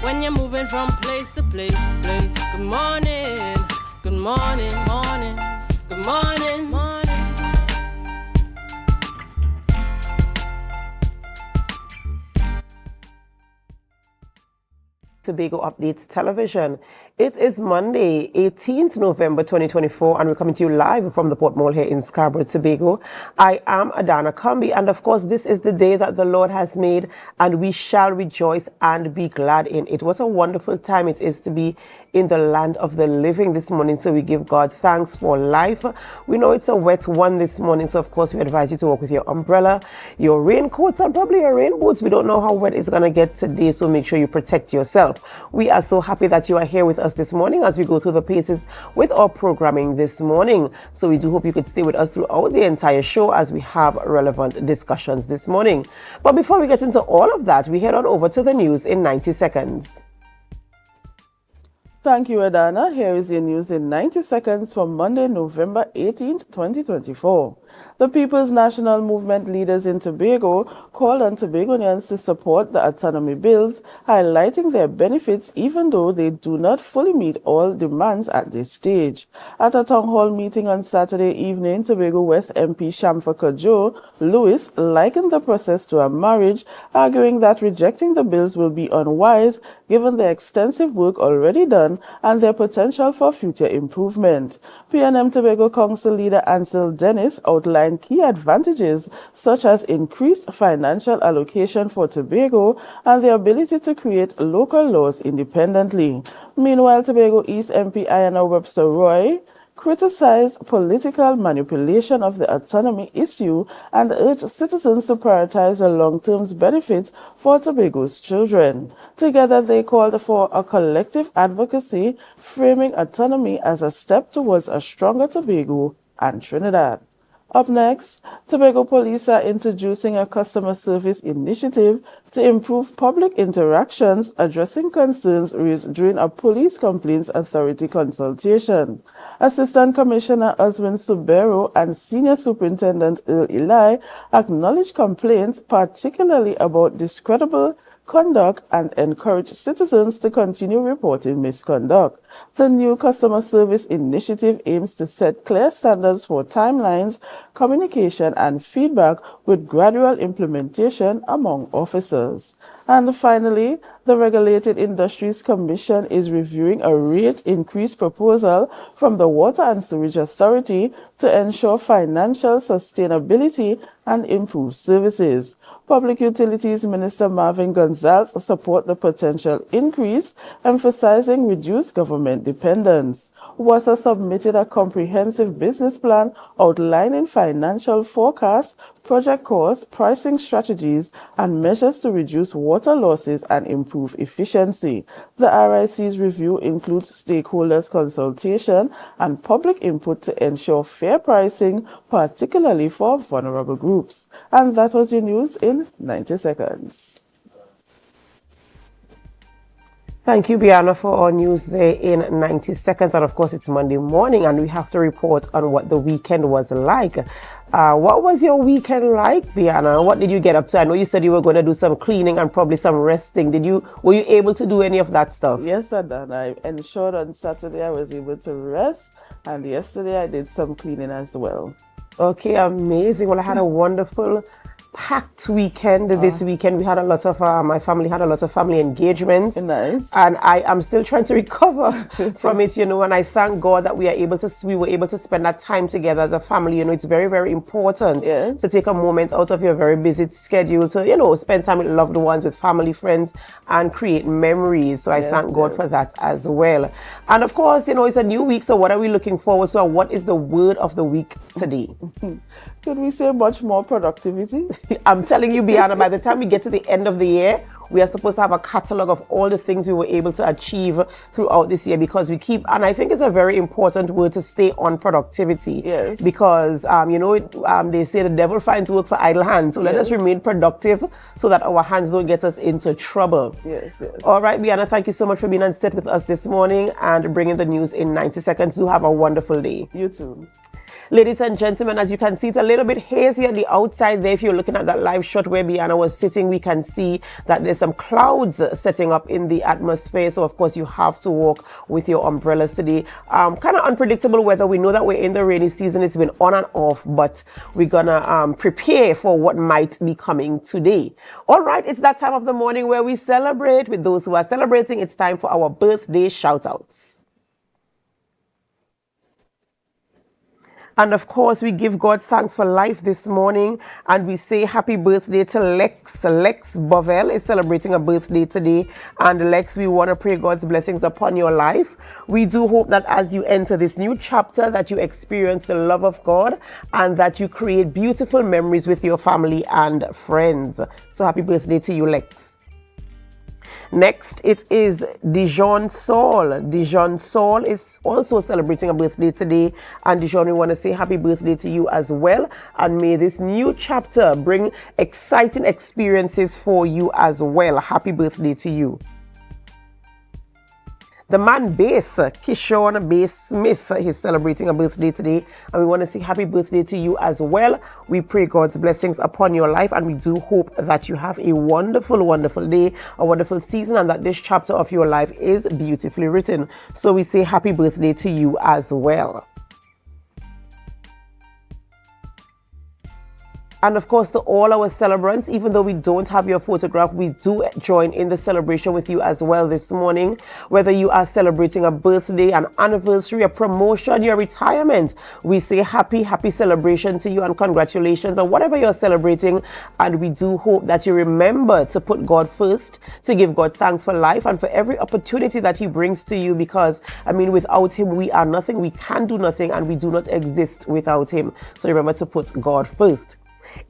when you're moving from place to place. Good morning, good morning, morning, good morning, morning. Tobago Updates Television. It is Monday, 18th November 2024, and we're coming to you live from the Port Mall here in Scarborough, Tobago. I am Adana Kambi, and of course, this is the day that the Lord has made, and we shall rejoice and be glad in it. What a wonderful time it is to be in the land of the living this morning, so we give God thanks for life. We know it's a wet one this morning, so of course, we advise you to walk with your umbrella, your raincoats, and probably your rain boots. We don't know how wet it's going to get today, so make sure you protect yourself. We are so happy that you are here with us this morning as we go through the paces with our programming this morning. So we do hope you could stay with us throughout the entire show as we have relevant discussions this morning. But before we get into all of that, we head on over to the news in 90 seconds. Thank you, Adana. Here is your news in 90 seconds from Monday, November 18th, 2024. The People's National Movement leaders in Tobago called on Tobagonians to support the autonomy bills, highlighting their benefits even though they do not fully meet all demands at this stage. At a town hall meeting on Saturday evening, Tobago West MP Shamfa Kojo Lewis likened the process to a marriage, arguing that rejecting the bills will be unwise given the extensive work already done and their potential for future improvement. PNM Tobago Council leader Ansel Dennis outlined key advantages such as increased financial allocation for Tobago and the ability to create local laws independently. Meanwhile, Tobago East MP Ayanna Webster Roy criticized political manipulation of the autonomy issue and urged citizens to prioritize the long-term benefits for Tobago's children. Together, they called for a collective advocacy, framing autonomy as a step towards a stronger Tobago and Trinidad. Up next, Tobago Police are introducing a customer service initiative to improve public interactions, addressing concerns raised during a Police Complaints Authority consultation. Assistant Commissioner Oswin Subero and Senior Superintendent Earl Eli acknowledged complaints, particularly about discreditable conduct, and encourage citizens to continue reporting misconduct. The new customer service initiative aims to set clear standards for timelines, communication, and feedback with gradual implementation among officers. And finally, the Regulated Industries Commission is reviewing a rate increase proposal from the Water and Sewage Authority to ensure financial sustainability and improve services. Public Utilities Minister Marvin Gonzalez supports the potential increase, emphasizing reduced government dependence. WASA submitted a comprehensive business plan outlining financial forecasts, project costs, pricing strategies, and measures to reduce water losses and improve efficiency. The RIC's review includes stakeholders' consultation and public input to ensure fair pricing, particularly for vulnerable groups. And that was your news in 90 seconds. Thank you, Biana, for our news there in 90 seconds. And of course, it's Monday morning and we have to report on what the weekend was like. What was your weekend like, Biana? What did you get up to? I know you said you were going to do some cleaning and probably some resting. Were you able to do any of that stuff? Yes, I did. I ensured on Saturday I was able to rest, and yesterday I did some cleaning as well. Okay, amazing. Well, I had a wonderful packed weekend this weekend. We had a lot of my family had a lot of family engagements. Nice. And I am still trying to recover from it, and I thank God that we were able to spend that time together as a family. It's very, very important to take a moment out of your very busy schedule to, spend time with loved ones, with family, friends, and create memories. So I thank God for that as well. And of course, it's a new week. So what are we looking forward to? And what is the word of the week today? Could we say much more productivity? I'm telling you, Biana, by the time we get to the end of the year, we are supposed to have a catalog of all the things we were able to achieve throughout this year, because and I think it's a very important word to stay on productivity. Yes. Because, they say the devil finds work for idle hands. So let us remain productive so that our hands don't get us into trouble. Yes. All right, Biana, thank you so much for being on set with us this morning and bringing the news in 90 seconds. Do have a wonderful day. You too. Ladies and gentlemen, as you can see, it's a little bit hazy on the outside there. If you're looking at that live shot where Bianna was sitting, we can see that there's some clouds setting up in the atmosphere. So, of course, you have to walk with your umbrellas today. Kind of unpredictable weather. We know that we're in the rainy season. It's been on and off, but we're going to prepare for what might be coming today. All right, it's that time of the morning where we celebrate with those who are celebrating. It's time for our birthday shout-outs. And of course, we give God thanks for life this morning, and we say happy birthday to Lex. Lex Bovell is celebrating a birthday today. And Lex, we want to pray God's blessings upon your life. We do hope that as you enter this new chapter, that you experience the love of God and that you create beautiful memories with your family and friends. So happy birthday to you, Lex. Next, it is Dijon Saul. Dijon Saul is also celebrating a birthday today. And Dijon, we want to say happy birthday to you as well. And may this new chapter bring exciting experiences for you as well. Happy birthday to you. The man Bass, Kishon Bass Smith, is celebrating a birthday today, and we want to say happy birthday to you as well. We pray God's blessings upon your life, and we do hope that you have a wonderful, wonderful day, a wonderful season, and that this chapter of your life is beautifully written. So we say happy birthday to you as well. And of course, to all our celebrants, even though we don't have your photograph, we do join in the celebration with you as well this morning. Whether you are celebrating a birthday, an anniversary, a promotion, your retirement, we say happy celebration to you and congratulations on whatever you're celebrating. And we do hope that you remember to put God first, to give God thanks for life and for every opportunity that He brings to you, because, I mean, without Him, we are nothing, we can do nothing, and we do not exist without Him. So remember to put God first.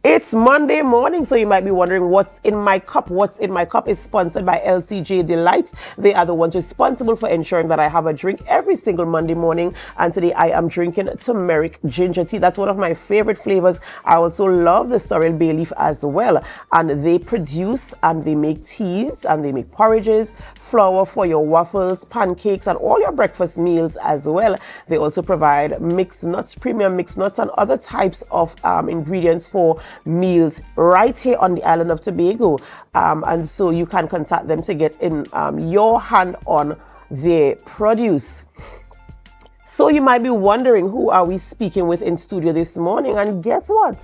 It's Monday morning, so you might be wondering what's in my cup. What's in my cup is sponsored by LCJ Delights. They are the ones responsible for ensuring that I have a drink every single Monday morning. And today I am drinking turmeric ginger tea. That's one of my favorite flavors. I also love the sorrel bay leaf as well. And they produce and they make teas and they make porridges, flour for your waffles, pancakes, and all your breakfast meals as well. They also provide mixed nuts, premium mixed nuts, and other types of ingredients for meals right here on the island of Tobago. And so you can contact them to get in your hand on their produce. So you might be wondering, who are we speaking with in studio this morning? And guess what?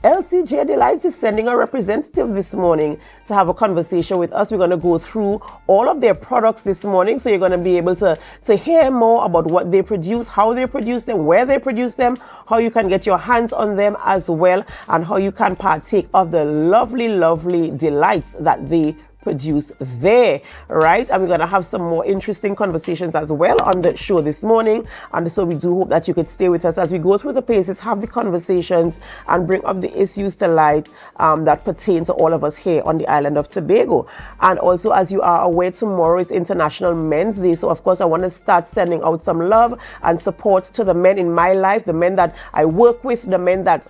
LCJ Delights is sending a representative this morning to have a conversation with us. We're going to go through all of their products this morning, so you're going to be able to hear more about what they produce, how they produce them, where they produce them, how you can get your hands on them as well, and how you can partake of the lovely, lovely delights that they produce there, right? And we're going to have some more interesting conversations as well on the show this morning. And so we do hope that you could stay with us as we go through the paces, have the conversations, and bring up the issues to light that pertain to all of us here on the island of Tobago. And also, as you are aware, tomorrow is International Men's Day. So of course, I want to start sending out some love and support to the men in my life, the men that I work with, the men that,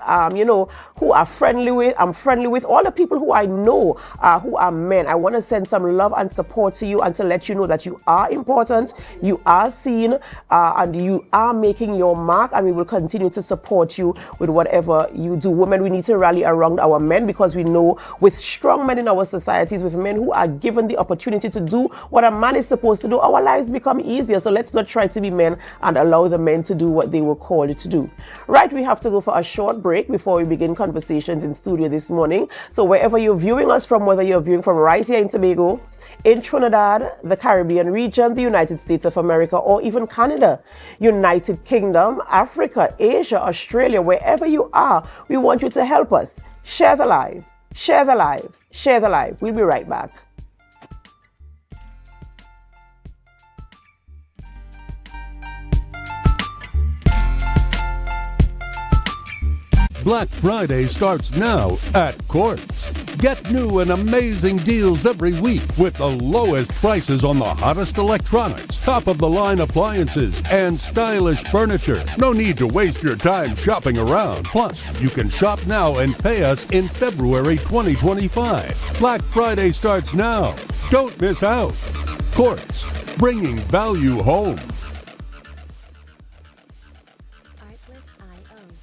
who are friendly with, I'm friendly with, all the people who I know who are men. I want to send some love and support to you and to let you know that you are important, you are seen, and you are making your mark, and we will continue to support you with whatever you do. Women, we need to rally around our men, because we know with strong men in our societies, with men who are given the opportunity to do what a man is supposed to do, our lives become easier. So let's not try to be men and allow the men to do what they were called to do. Right, we have to go for a short break before we begin conversations in studio this morning. So wherever you're viewing us from, whether you're viewing from right here in Tobago, in Trinidad, the Caribbean region, the United States of America, or even Canada, United Kingdom, Africa, Asia, Australia, wherever you are, we want you to help us. Share the live, share the live, share the live. We'll be right back. Black Friday starts now at Courts. Get new and amazing deals every week with the lowest prices on the hottest electronics, top-of-the-line appliances, and stylish furniture. No need to waste your time shopping around. Plus, you can shop now and pay us in February 2025. Black Friday starts now. Don't miss out. Courts, bringing value home. Artlist.io.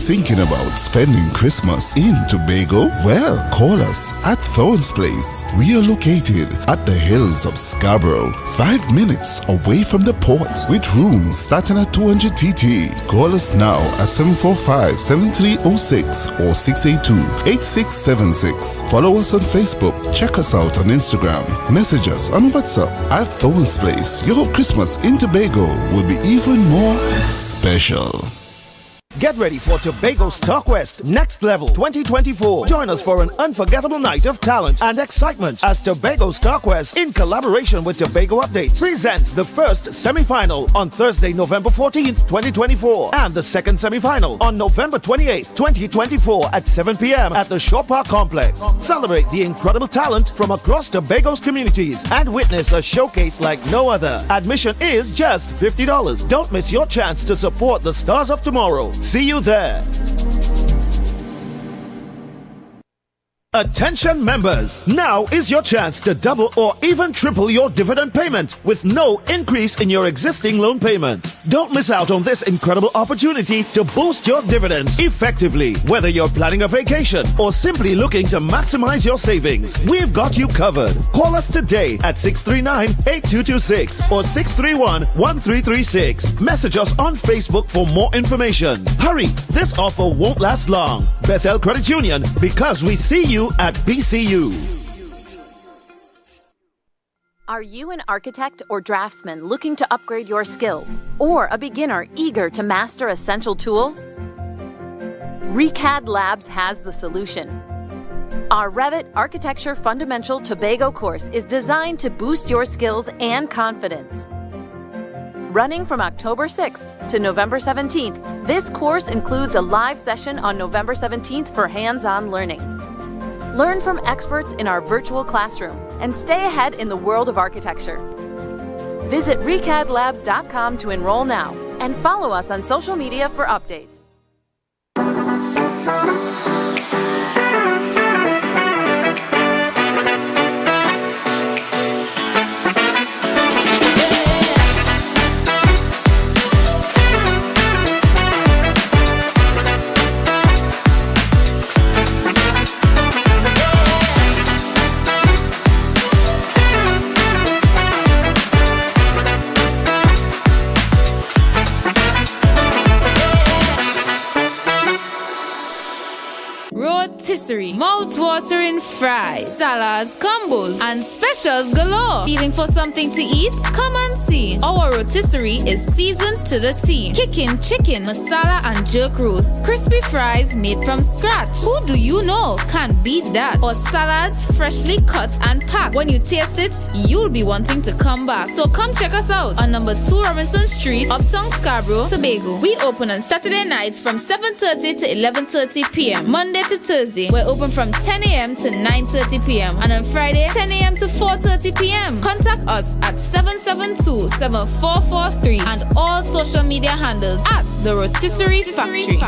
thinking about spending Christmas in Tobago? Well, call us at Thorns Place. We are located at the hills of Scarborough, 5 minutes away from the port, with rooms starting at 200 TT. Call us now at 745-7306 or 682-8676. Follow us on Facebook. Check us out on Instagram. Message us on WhatsApp at Thorns Place. Your Christmas in Tobago will be even more special. Get ready for Tobago Stockwest Next Level 2024. Join us for an unforgettable night of talent and excitement as Tobago Stockwest, in collaboration with Tobago Updates, presents the first semi-final on Thursday, November 14th, 2024, and the second semi-final on November 28th, 2024 at 7 p.m. at the Shore Park Complex. Celebrate the incredible talent from across Tobago's communities and witness a showcase like no other. Admission is just $50. Don't miss your chance to support the stars of tomorrow. See you there. Attention members, now is your chance to double or even triple your dividend payment with no increase in your existing loan payment. Don't miss out on this incredible opportunity to boost your dividends effectively. Whether you're planning a vacation or simply looking to maximize your savings, we've got you covered. Call us today at 639-8226 or 631-1336. Message us on Facebook for more information. Hurry, this offer won't last long. Bethel Credit Union, because we see you at BCU. Are you an architect or draftsman looking to upgrade your skills, or a beginner eager to master essential tools? ReCAD Labs has the solution. Our Revit Architecture Fundamental Tobago course is designed to boost your skills and confidence. Running from October 6th to November 17th, this course includes a live session on November 17th for hands-on learning. Learn from experts in our virtual classroom and stay ahead in the world of architecture. Visit recadlabs.com to enroll now and follow us on social media for updates. Rotisserie, mouth-watering fries, salads, combos, and specials galore. Feeling for something to eat? Come and see. Our rotisserie is seasoned to the T. Kicking chicken, masala, and jerk roast. Crispy fries made from scratch. Who do you know can beat that? Or salads freshly cut and packed. When you taste it, you'll be wanting to come back. So come check us out on number 2 Robinson Street, Uptown Scarborough, Tobago. We open on Saturday nights from 7:30 to 11:30 p.m. Monday to Thursday, we're open from 10 a.m. to 9:30 p.m. and on Friday, 10 a.m. to 4:30 p.m. Contact us at 772-7443 and all social media handles at The Rotisserie Factory.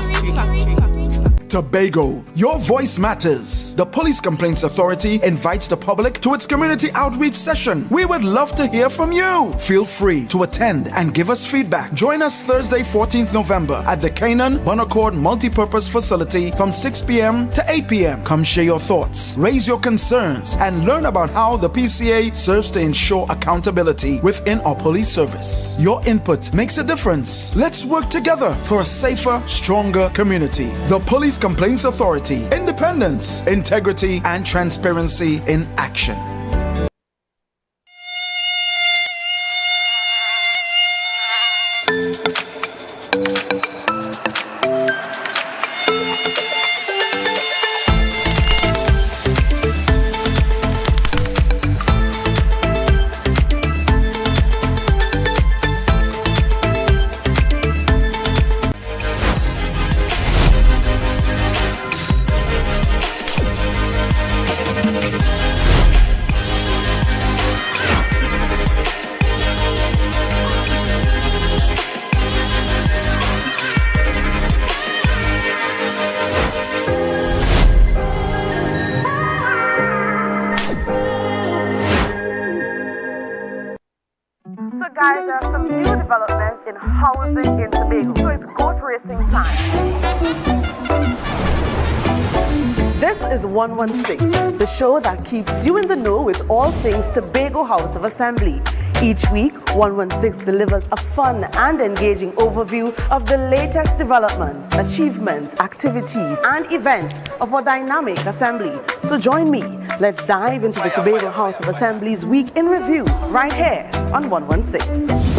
Tobago, your voice matters. The Police Complaints Authority invites the public to its community outreach session. We would love to hear from you. Feel free to attend and give us feedback. Join us Thursday, 14th November at the Canaan Bonaccord Multipurpose Facility from 6 p.m. to 8 p.m. Come share your thoughts, raise your concerns, and learn about how the PCA serves to ensure accountability within our police service. Your input makes a difference. Let's work together for a safer, stronger community. The Police Complaints Authority. Independence, integrity, and transparency in action. Guys, there are some new developments in housing in Tobago, so it's goat racing time. is 116, the show that keeps you in the know with all things Tobago House of Assembly. Each week, 116 delivers a fun and engaging overview of the latest developments, achievements, activities, and events of our dynamic assembly. So join me. Let's dive into the Tobago House of Assembly's Week in Review right here on 116.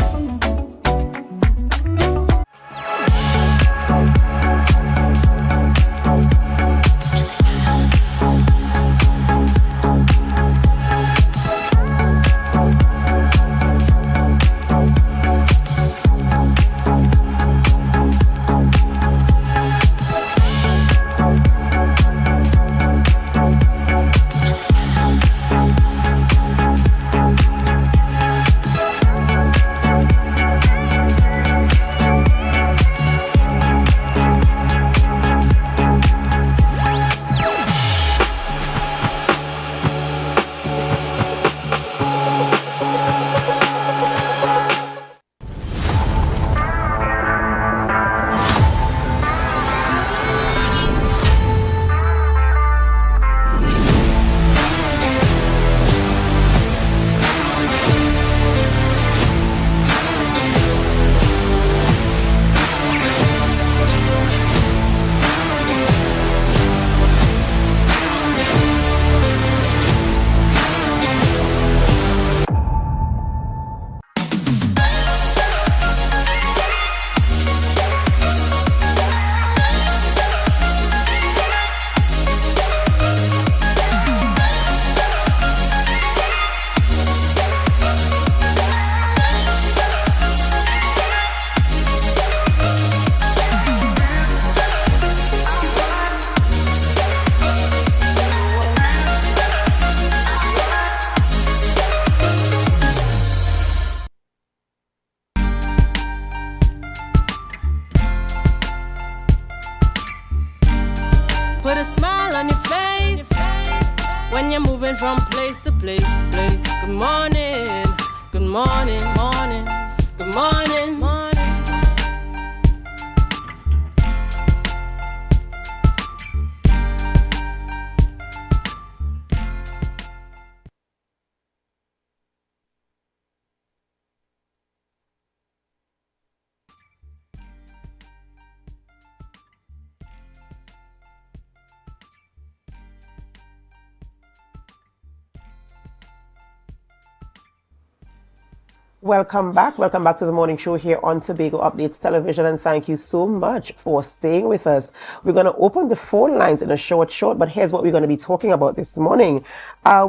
Put a smile on your face when you're moving from place to place. Good morning, good morning, morning, good morning, morning. Welcome back. Welcome back to the morning show here on Tobago Updates Television, and thank you so much for staying with us. We're going to open the phone lines in a short, but here's what we're going to be talking about this morning.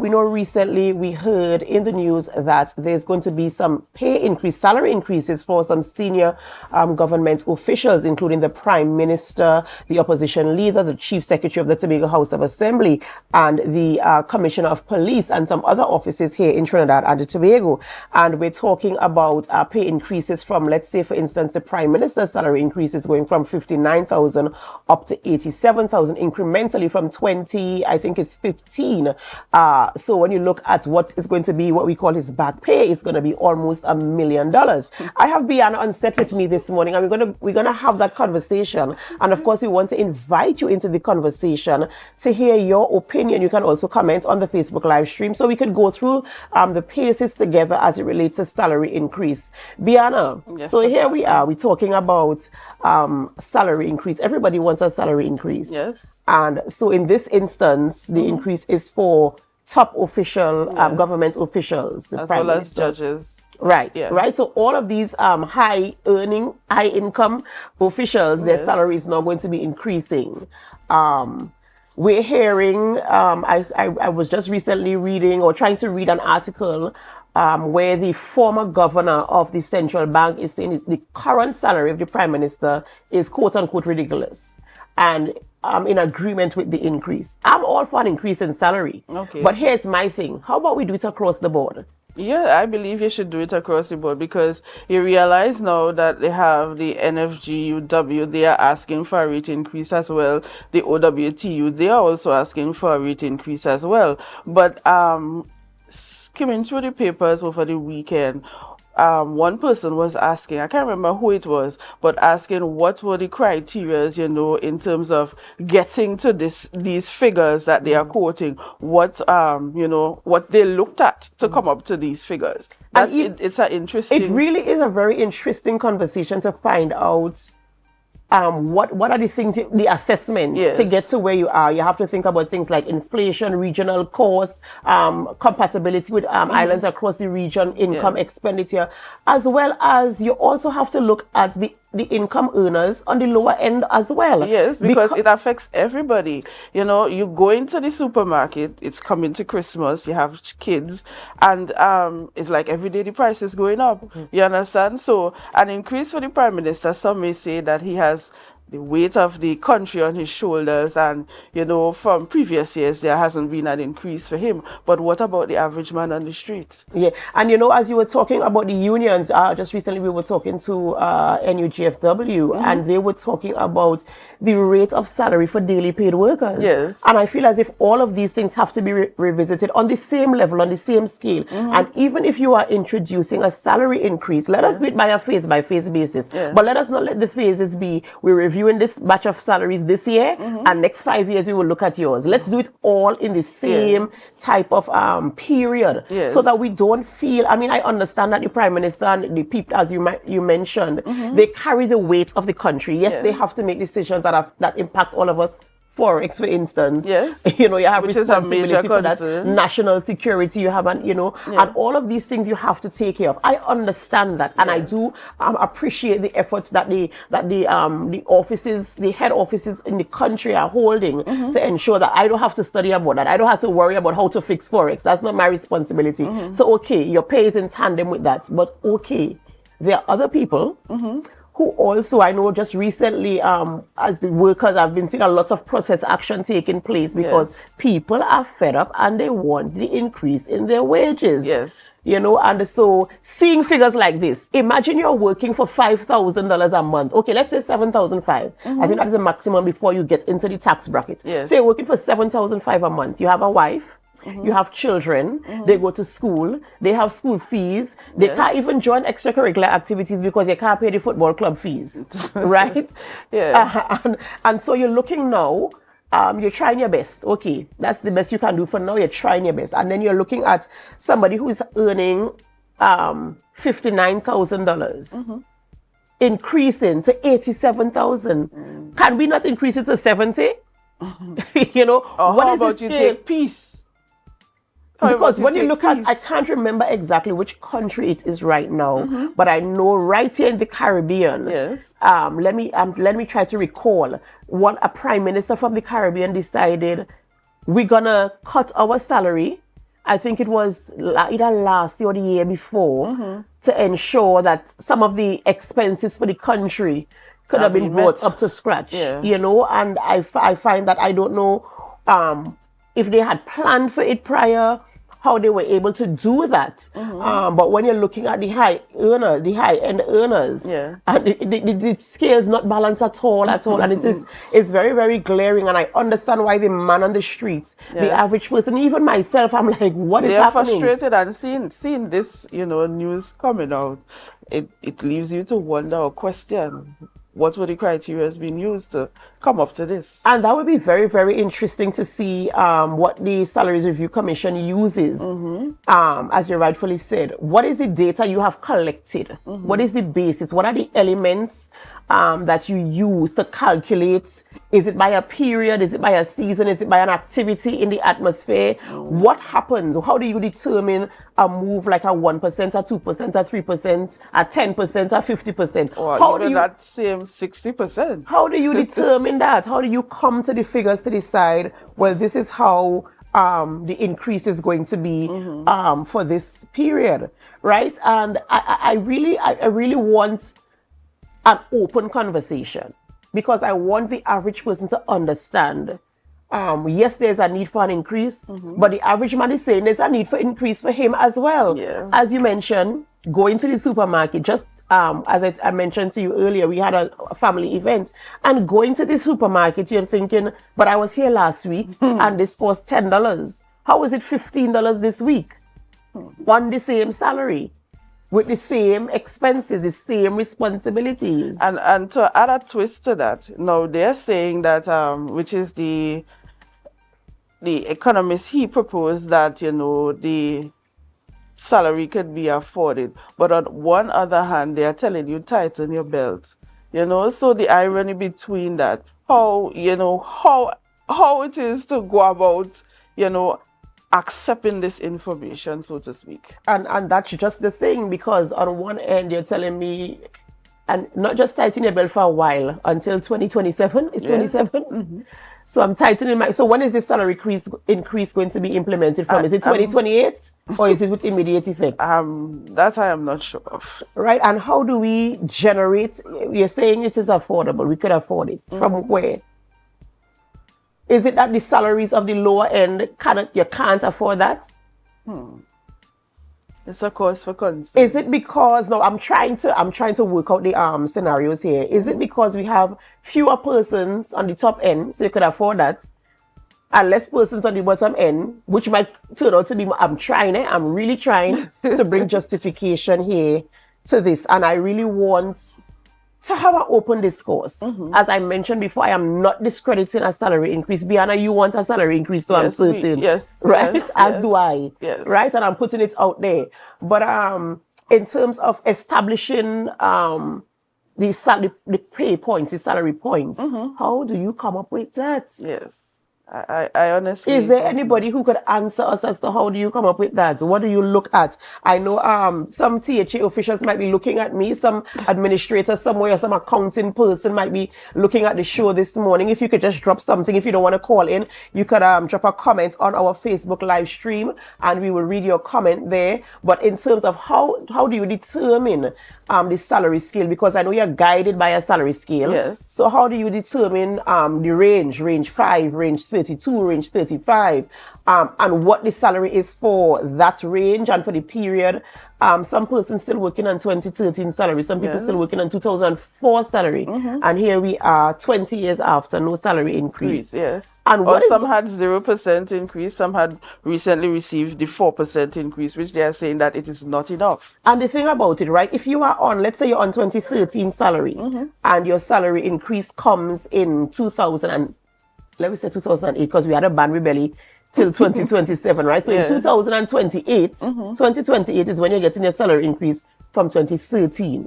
We know recently we heard in the news that there's going to be some salary increases for some senior government officials, including the Prime Minister, the Opposition Leader, the Chief Secretary of the Tobago House of Assembly, and the Commissioner of Police, and some other offices here in Trinidad and Tobago. And we're talking about pay increases from, let's say, for instance, the Prime Minister's salary increases going from 59,000 up to 87,000 incrementally from 20, I think it's 15. So when you look at what is going to be what we call his back pay, it's going to be almost $1 million. I have Bianna on set with me this morning, and we're gonna have that conversation. And of course, we want to invite you into the conversation to hear your opinion. You can also comment on the Facebook live stream, so we could go through the paces together as it relates to salary increase. Bianna, Yes, so here we are. We're talking about salary increase. Everybody wants a salary increase. Yes. And so in this instance, the increase is for top official government officials, as well as judges. Right, Yeah. right. So all of these high income officials, their salary is now going to be increasing. We're hearing, I was just recently reading or trying to read an article where the former governor of the central bank is saying the current salary of the Prime Minister is quote unquote ridiculous. And I'm in agreement with the increase. I'm all for an increase in salary. Okay. But here's my thing. How about we do it across the board? Yeah, I believe you should do it across the board, because you realize now that they have the NFGUW, they are asking for a rate increase as well. The OWTU, they are also asking for a rate increase as well. But skimming through the papers over the weekend, one person was asking, I can't remember who it was, but asking what were the criteria, you know, in terms of getting to these figures that they are quoting, what you know, what they looked at to come up to these figures. It's an interesting. It really is a very interesting conversation to find out what are the things, the assessments to get to where you are. You have to think about things like inflation, regional costs, compatibility with islands across the region, income expenditure, as well as you also have to look at the income earners on the lower end as well. Yes, because it affects everybody. You know, you go into the supermarket, it's coming to Christmas, you have kids, and it's like every day the price is going up. You understand? So an increase for the Prime Minister, some may say that he has the weight of the country on his shoulders, and you know, from previous years there hasn't been an increase for him. But what about the average man on the street? Yeah, and you know, as you were talking about the unions, just recently we were talking to NUGFW, and they were talking about the rate of salary for daily paid workers. Yes. And I feel as if all of these things have to be revisited on the same level, on the same scale. And even if you are introducing a salary increase, let us do it by a phase-by-phase basis. But let us not let the phases be, we review in this batch of salaries this year, and next 5 years we will look at yours. Let's do it all in the same type of period, so that we don't feel, I mean, I understand that the Prime Minister and the people, as you mentioned, they carry the weight of the country. Yes, they have to make decisions that impact all of us. Forex, for instance, you know, you have responsibility for that. National security, you have, you know, and all of these things you have to take care of. I understand that, and I do appreciate the efforts that the offices, the head offices in the country are holding to ensure that I don't have to study about that. I don't have to worry about how to fix Forex. That's not my responsibility. So, okay, your pay is in tandem with that, but okay, there are other people who also, I know just recently, as the workers, I've been seeing a lot of protest action taking place because people are fed up and they want the increase in their wages. You know, and so seeing figures like this, imagine you're working for $5,000 a month. Okay, let's say $7,500. I think that is the maximum before you get into the tax bracket. So you're working for $7,500 a month. You have a wife. You have children, they go to school, they have school fees, they can't even join extracurricular activities because you can't pay the football club fees, right? And so you're looking now, you're trying your best. Okay, that's the best you can do for now, you're trying your best. And then you're looking at somebody who is earning $59,000. Increasing to $87,000. Can we not increase it to 70? You know, what is about you take peace? Because when you look at, I can't remember exactly which country it is right now, but I know right here in the Caribbean. Let me try to recall what a prime minister from the Caribbean decided. We're gonna cut our salary. I think it was either last year or the year before, to ensure that some of the expenses for the country could have been brought up to scratch. You know, and I find that I don't know if they had planned for it prior, how they were able to do that. But when you're looking at the high-end earners, the scale is not balanced at all. And it's very, very glaring. And I understand why the man on the streets, the average person, even myself, I'm like, what is happening? They're frustrated, and seeing this, you know, news coming out, it leaves you to wonder or question, what were the criteria being used to come up to this? And that would be very, very interesting to see what the Salaries Review Commission uses. As you rightfully said, what is the data you have collected? What is the basis? What are the elements that you use to calculate? Is it by a period? Is it by a season? Is it by an activity in the atmosphere? What happens? How do you determine a move like a 1%, a 2%, a 3%, a 10%, a 50%? Or how even that same 60%? How do you determine that? How do you come to the figures to decide, well, this is how the increase is going to be for this period, right? And I really want an open conversation, because I want the average person to understand, yes, there's a need for an increase, but the average man is saying there's a need for increase for him as well. As you mentioned, going to the supermarket, just as I mentioned to you earlier, we had a family event, and going to the supermarket, you're thinking, but I was here last week and this cost $10. How is it $15 this week on the same salary? with the same expenses, the same responsibilities. And to add a twist to that, now they're saying that, which is the economist, he proposed that, you know, the salary could be afforded. But on one other hand, they are telling you tighten your belt. You know, so the irony between that, how it is to go about, you know, accepting this information, so to speak. And that's just the thing, because on one end you're telling me, and not just tighten your belt for a while until 2027. It's 27. Mm-hmm. So I'm tightening my. So when is this salary increase going to be implemented from? Is it 2028 or is it with immediate effect? That I am not sure of. Right. And how do we generate? You're saying it is affordable. We could afford it. Mm-hmm. From where? Is it that the salaries of the lower end you can't afford that? It's a cause for concern. Is it because I'm trying to work out the scenarios here. Is it because we have fewer persons on the top end, so you could afford that, and less persons on the bottom end, which might turn out to be? I'm really trying to bring justification here to this, and I really want to have an open discourse. As I mentioned before, I am not discrediting a salary increase. Biana, you want a salary increase, so I'm certain. Yes. Right? Yes, As do I. Yes. Right? And I'm putting it out there. But in terms of establishing the pay points, the salary points, how do you come up with that? Yes. I honestly... Is there anybody who could answer us as to how do you come up with that? What do you look at? I know some THA officials might be looking at me, some administrator somewhere, some accounting person might be looking at the show this morning. If you could just drop something, if you don't want to call in, you could drop a comment on our Facebook live stream and we will read your comment there. But in terms of how do you determine the salary scale? Because I know you're guided by a salary scale. Yes. So how do you determine the range 5, range 32, range 35, and what the salary is for that range and for the period? Some persons still working on 2013 salary, some people still working on 2004 salary, and here we are 20 years after, no salary increase. Yes. And some had 0% increase, some had recently received the 4% increase, which they are saying that it is not enough. And the thing about it, right, if you are on, let's say you're on 2013 salary, and your salary increase comes in 2008, because we had a ban rebellion till 2027, right? So in 2028, 2028 is when you're getting your salary increase from 2013.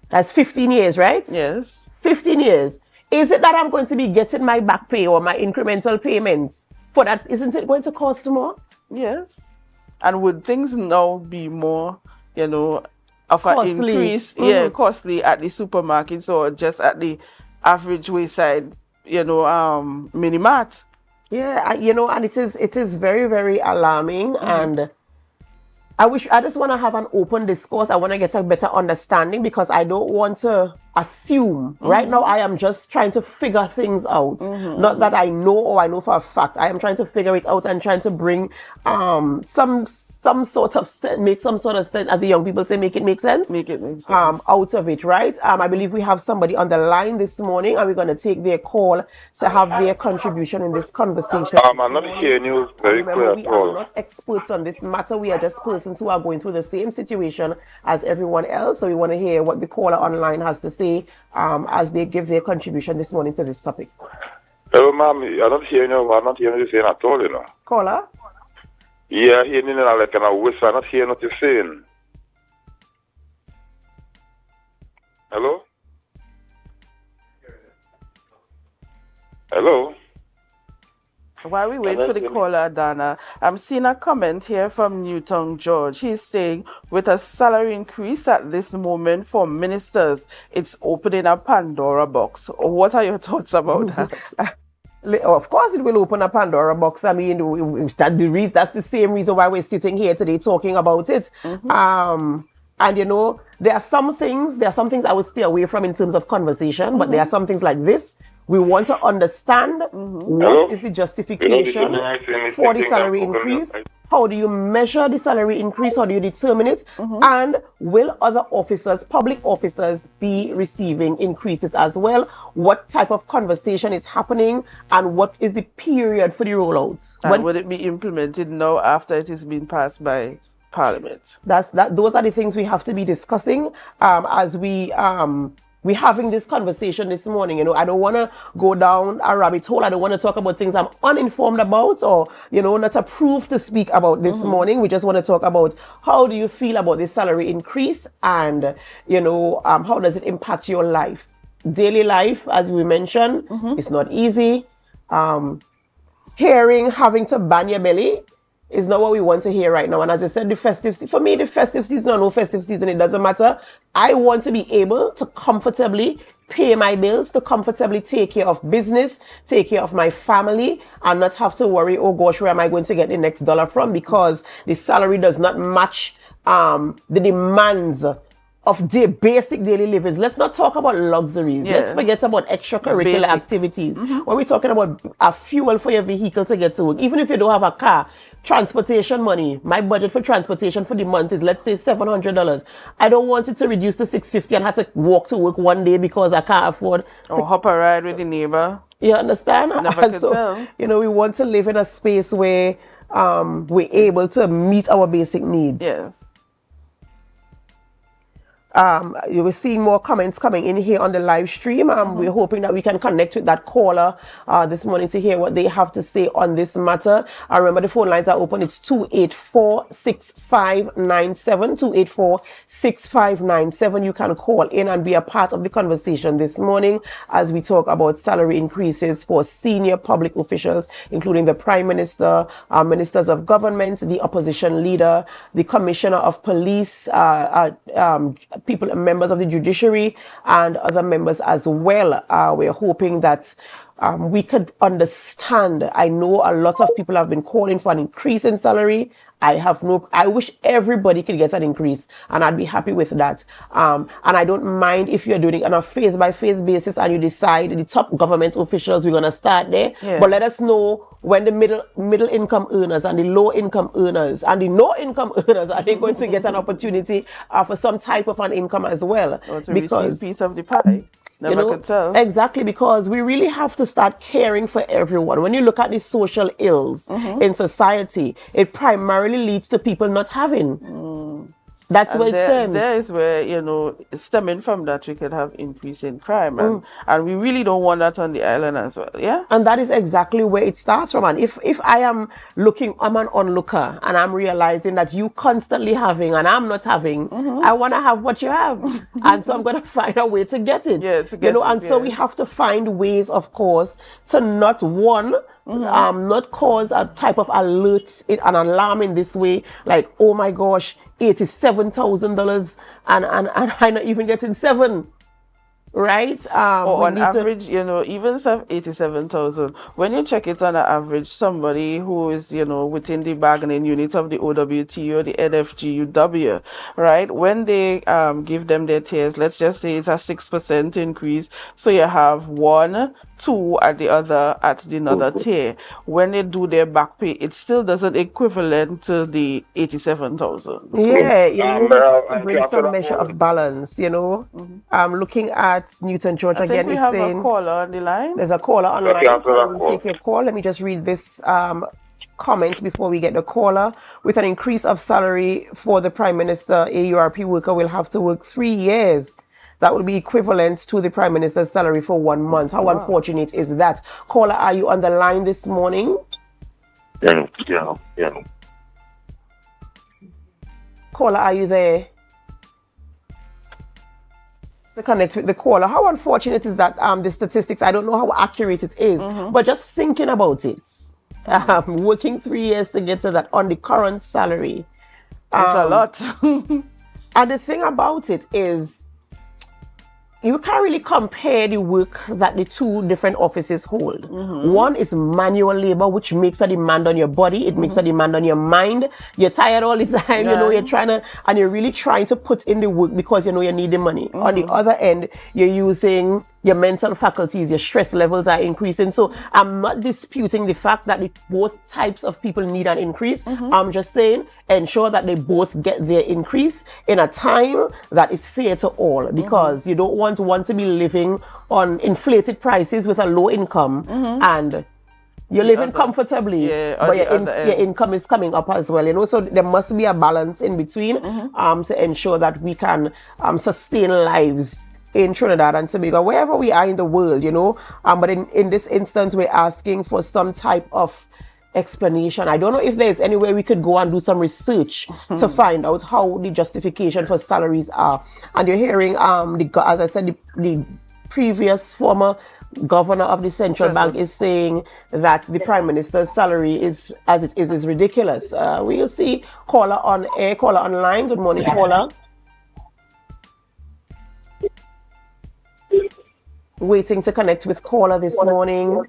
That's 15 years, right? Yes. 15 years. Is it that I'm going to be getting my back pay or my incremental payments for that? Isn't it going to cost more? Yes. And would things now be more, you know, of an increase, costly at the supermarkets or just at the average wayside, you know, mini mart? Yeah, you know, and it is very, very alarming. And I just want to have an open discourse. I want to get a better understanding, because I don't want to assume. Right now, I am just trying to figure things out. Not that I know or I know for a fact. I am trying to figure it out and trying to bring some sort of sense, make some sort of sense, as the young people say, make it make sense. Make it make sense. Out of it, right? I believe we have somebody on the line this morning, and we're going to take their call to have their contribution in this conversation. I'm not hearing you very clear we at all. are not experts on this matter. We are just persons who are going through the same situation as everyone else. So we want to hear what the caller online has to say as they give their contribution this morning to this topic. Hello, ma'am. I'm not hearing you saying at all, you know. Caller? Yeah, hearing you like a whisper. I'm not hearing what you're saying. Hello? Hello? While we wait for the caller, Dana, I'm seeing a comment here from Newton George. He's saying, with a salary increase at this moment for ministers, it's opening a Pandora box. What are your thoughts about that? Of course, it will open a Pandora box. I mean, that's the same reason why we're sitting here today talking about it. And you know, there are some things I would stay away from in terms of conversation, but there are some things like this. We want to understand what is the justification for the salary increase. How do you measure the salary increase? How do you determine it? And will other officers, public officers, be receiving increases as well? What type of conversation is happening? And what is the period for the rollout? And would it be implemented now after it is being passed by Parliament. Those are the things we have to be discussing as we're having this conversation this morning. I don't want to go down a rabbit hole. I don't want to talk about things I'm uninformed about or, not approved to speak about this morning. We just want to talk about how do you feel about this salary increase and, how does it impact your life? Daily life, as we mentioned, it's not easy. Having to ban your belly is not what we want to hear right now. And as I said, for me, the festive season or no festive season, it doesn't matter. I want to be able to comfortably pay my bills, to comfortably take care of business, take care of my family, and not have to worry, oh gosh, where am I going to get the next dollar from? Because the salary does not match the demands of basic daily livings. Let's not talk about luxuries. Yeah. Let's forget about extracurricular activities. When we're talking about a fuel for your vehicle to get to work, even if you don't have a car, transportation money. My budget for transportation for the month is, let's say, $700. I don't want it to reduce to $650 and have to walk to work one day because I can't afford or hop a ride with the neighbor. You understand? Never could tell. We want to live in a space where we're able to meet our basic needs. Yes. You will see more comments coming in here on the live stream. We're hoping that we can connect with that caller this morning to hear what they have to say on this matter. Remember, the phone lines are open. It's 284-6597, 284-6597. You can call in and be a part of the conversation this morning as we talk about salary increases for senior public officials, including the Prime Minister, ministers of government, the opposition leader, the Commissioner of Police, members of the judiciary, and other members as well. We're hoping that we could understand. I know a lot of people have been calling for an increase in salary. I wish everybody could get an increase, and I'd be happy with that. And I don't mind if you're doing it on a phase-by-phase basis and you decide the top government officials, we're going to start there. Yeah. But let us know when the middle income earners and the low income earners and the no income earners, are they going to get an opportunity for some type of an income as well? Or to receive a piece of the pie. Never could tell. Exactly, because we really have to start caring for everyone. When you look at the social ills in society, it primarily leads to people not having. That's where it stems. There is where, stemming from that, we could have increase in crime. And we really don't want that on the island as well, yeah? And that is exactly where it starts from. And if I am I'm an onlooker, and I'm realizing that you constantly having and I'm not having, I want to have what you have. And so I'm going to find a way to get it. Yeah, to get it. And so we have to find ways, of course, to not not cause a type of alert, an alarm in this way, like, oh my gosh, $87,000 and I'm not even getting $7,000. Right? Or on average, even 87,000. When you check it on an average, somebody who is, within the bargaining unit of the OWT or the NFGUW, right? When they give them their tiers, let's just say it's a 6% increase. So you have 1, 2 at the other at the another tier. When they do their back pay, it still doesn't equivalent to the 87,000. Yeah, bring some measure of balance. I'm looking at Newton George again. We have a caller on the line. There's a caller on the line. We'll take your call. Let me just read this comment before we get the caller. With an increase of salary for the Prime Minister, AURP worker will have to work 3 years. That will be equivalent to the Prime Minister's salary for 1 month. How unfortunate is that? Caller, are you on the line this morning? Yeah. Caller, are you there? To connect with the caller. How unfortunate is that the statistics? I don't know how accurate it is, but just thinking about it, working 3 years to get to that on the current salary. It's a lot. And the thing about it is, you can't really compare the work that the two different offices hold. One is manual labor, which makes a demand on your body. It makes a demand on your mind. You're tired all the time, you're really trying to put in the work because you need the money. On the other end, you're using your mental faculties, your stress levels are increasing. So I'm not disputing the fact that both types of people need an increase. I'm just saying, ensure that they both get their increase in a time that is fair to all, because you don't want one to be living on inflated prices with a low income and You're living comfortably, but your income is coming up as well, you know. So there must be a balance in between to ensure that we can sustain lives in Trinidad and Tobago, wherever we are in the world, you know. But in this instance, we're asking for some type of explanation. I don't know if there's any way we could go and do some research to find out how the justification for salaries are. And you're hearing, as I said, the previous former governor of the central bank is saying that the prime minister's salary is as it is ridiculous. We'll see. Caller on air, caller online. Good morning, caller. Waiting to connect with caller this morning.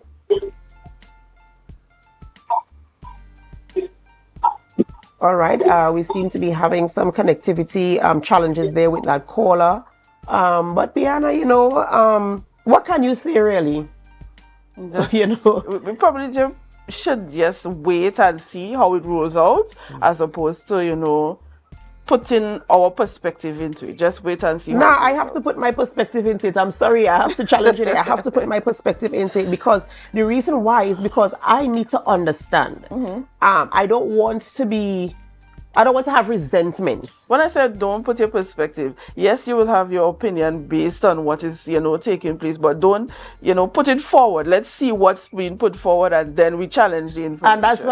All right, we seem to be having some connectivity challenges there with that caller. But Biana, you know, what can you say really? You know, we probably should just wait and see how it rolls out, as opposed to, you know, putting our perspective into it. Just wait and see. Nah, I have to put my perspective into it. I'm sorry, I have to challenge it. I have to put my perspective into it, because the reason why is because I need to understand. I don't want to have resentment. When I said don't put your perspective, yes, you will have your opinion based on what is, you know, taking place, but don't, you know, put it forward. Let's see what's being put forward, and then we challenge the information. And that's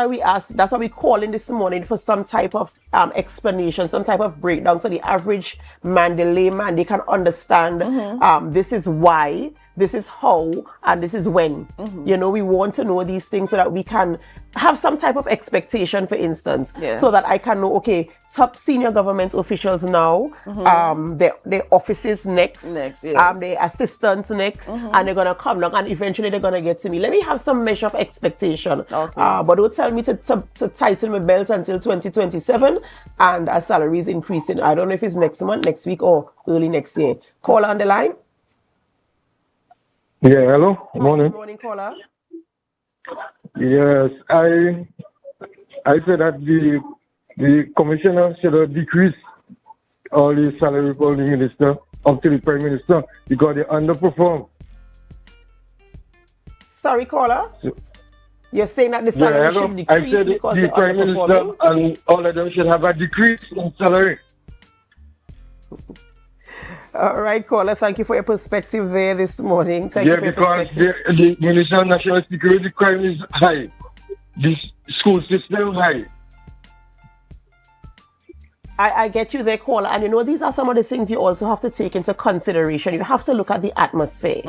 why we call in this morning for some type of explanation, some type of breakdown, so the average man, the layman, they can understand this is why, this is how, and this is when. You know, we want to know these things so that we can have some type of expectation, for instance, so that I can know, okay, top senior government officials now, their offices next, their assistants next, and they're going to come along and eventually they're going to get to me. Let me have some measure of expectation. But don't tell me to tighten my belt until 2027 and our salary is increasing. I don't know if it's next month, next week, or early next year. Caller on the line. Yeah, hello. Morning. Good morning, caller. Yes, I said that the commissioner should decrease all the salary for the minister up to the prime minister, because they underperform. Sorry, caller. You're saying that the salary should decrease I said because the prime minister and all of them should have a decrease in salary. All right, caller. Thank you for your perspective there this morning. Thank you for your perspective. The Minister of National Security crime is high. The school system high. I get you there, caller. And you know, these are some of the things you also have to take into consideration. You have to look at the atmosphere.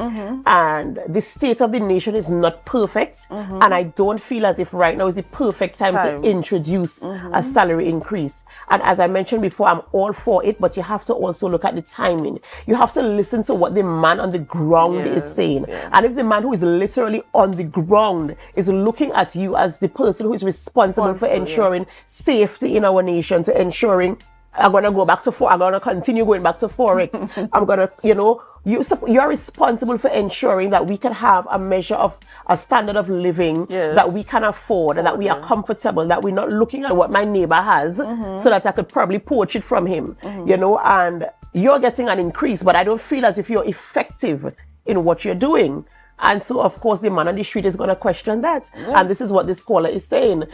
And the state of the nation is not perfect. And I don't feel as if right now is the perfect time to introduce a salary increase. And as I mentioned before, I'm all for it, but you have to also look at the timing. You have to listen to what the man on the ground is saying. And if the man who is literally on the ground is looking at you as the person who is responsible for ensuring safety in our nation, to ensuring I'm going to go back to I'm going to continue going back to Forex. I'm going to, you know, you're responsible for ensuring that we can have a measure of a standard of living that we can afford, and that we are comfortable, that we're not looking at what my neighbor has so that I could probably poach it from him, you know, and you're getting an increase, but I don't feel as if you're effective in what you're doing. And so, of course, the man on the street is going to question that. And this is what this caller is saying.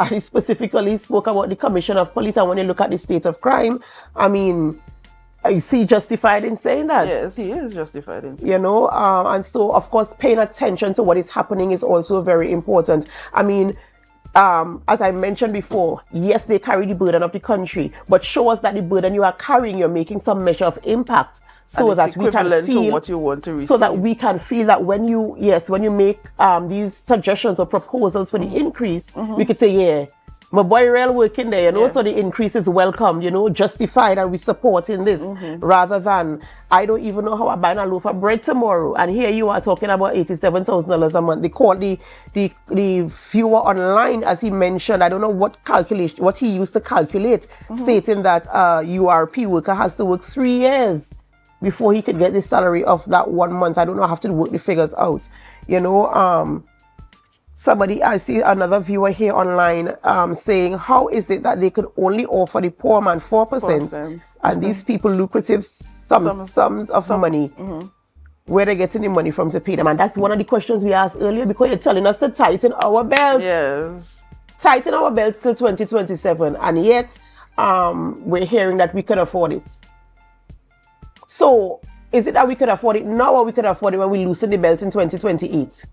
He specifically spoke about the Commissioner of Police. And when you look at the state of crime, I mean, is he justified in saying that? Yes, he is justified in saying that. You know, and so, of course, paying attention to what is happening is also very important. I mean, as I mentioned before, yes, they carry the burden of the country, but show us that the burden you are carrying, you're making some measure of impact, so that we can feel what you want to receive. So that we can feel that when you make these suggestions or proposals for the increase, we could say, yeah, my boy real working there, you know, so the increase is welcome, you know, justified, and we support in this, rather than, I don't even know how I buy a loaf of bread tomorrow, and here you are talking about $87,000 a month. They call the viewer online, as he mentioned, I don't know what he used to calculate, stating that URP worker has to work 3 years before he could get the salary of that 1 month. I don't know, I have to work the figures out, you know. I see another viewer here online saying, how is it that they could only offer the poor man 4% and these people lucrative sums of money? where they're getting the money from to pay them. And that's one of the questions we asked earlier, because you're telling us to tighten our belts. Yes. Tighten our belts till 2027, and yet we're hearing that we can afford it. So is it that we could afford it now, or we could afford it when we loosen the belt in 2028?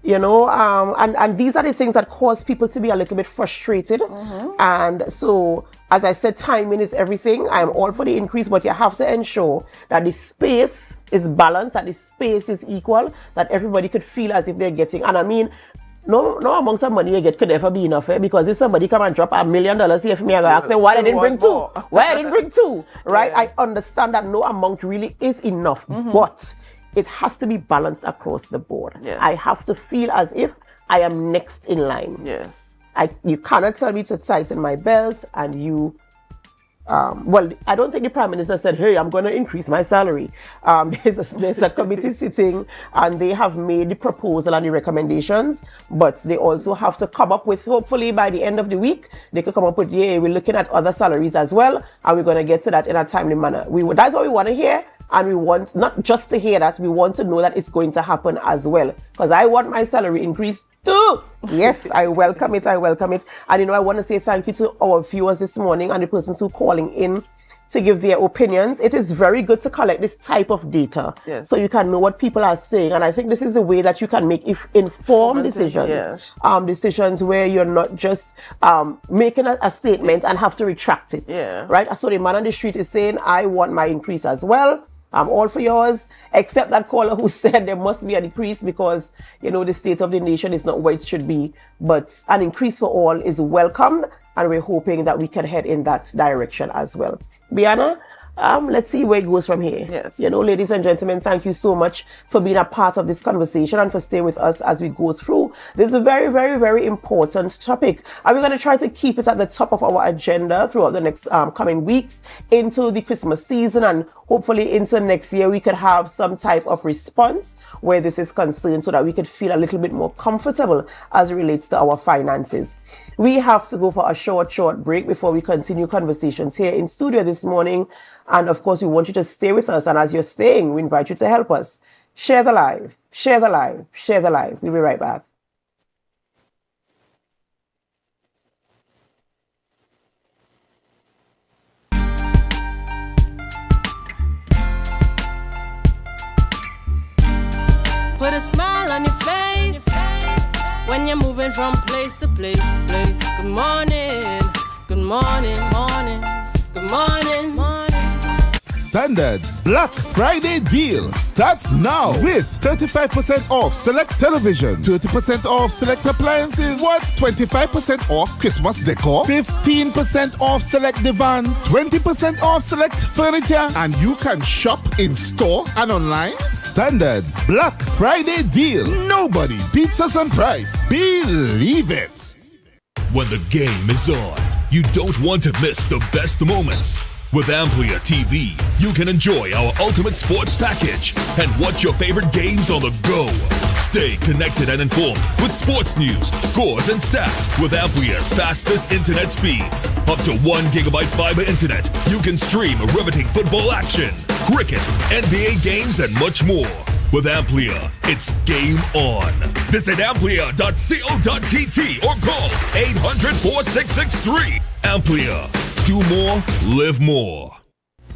You know, and these are the things that cause people to be a little bit frustrated. And so, as I said, timing is everything. I'm all for the increase, but you have to ensure that the space is balanced, that the space is equal, that everybody could feel as if they're getting. And I mean, no amount of money you get could ever be enough, because if somebody come and drop $1 million here for me, I go ask them why I didn't bring two. Why I didn't bring two, right? I understand that no amount really is enough, but it has to be balanced across the board. I have to feel as if I am next in line. You cannot tell me to tighten my belt and you well, I don't think the Prime Minister said, hey, I'm going to increase my salary. There's a committee sitting, and they have made the proposal and the recommendations, but they also have to come up with, hopefully by the end of the week, they could come up with, yeah, we're looking at other salaries as well, and we're going to get to that in a timely manner. That's what we want to hear. And we want not just to hear that, we want to know that it's going to happen as well. Because I want my salary increased too. Yes, I welcome it. I welcome it. And you know, I want to say thank you to our viewers this morning and the persons who are calling in to give their opinions. It is very good to collect this type of data, so you can know what people are saying. And I think this is the way that you can make informed decisions. Decisions where you're not just making a statement and have to retract it. Right? So the man on the street is saying, I want my increase as well. I'm all for yours, except that caller who said there must be an increase because, you know, the state of the nation is not where it should be. But an increase for all is welcomed, and we're hoping that we can head in that direction as well. Bianna, let's see where it goes from here. You know, ladies and gentlemen, thank you so much for being a part of this conversation and for staying with us as we go through this very, very, very important topic. And we're going to try to keep it at the top of our agenda throughout the next coming weeks into the Christmas season, and hopefully into next year we could have some type of response where this is concerned, so that we could feel a little bit more comfortable as it relates to our finances. We have to go for a short break before we continue conversations here in studio this morning. And of course, we want you to stay with us. And as you're staying, we invite you to help us. Share the live, share the live, share the live. We'll be right back. Put a smile on your face when you're moving from place to place. Good morning, good morning, morning, good morning, morning. Standards Black Friday deal starts now with 35% off select television, 30% off select appliances, 25% off Christmas decor, 15% off select divans, 20% off select furniture, and you can shop in store and online. Standards Black Friday deal. Nobody beats us on price. Believe it. When the game is on, you don't want to miss the best moments. With Amplia TV, you can enjoy our ultimate sports package and watch your favorite games on the go. Stay connected and informed with sports news, scores, and stats with Amplia's fastest internet speeds. Up to 1 gigabyte fiber internet, you can stream riveting football action, cricket, NBA games, and much more. With Amplia, it's game on. Visit amplia.co.tt or call 800-4663. Amplia. Do more, live more.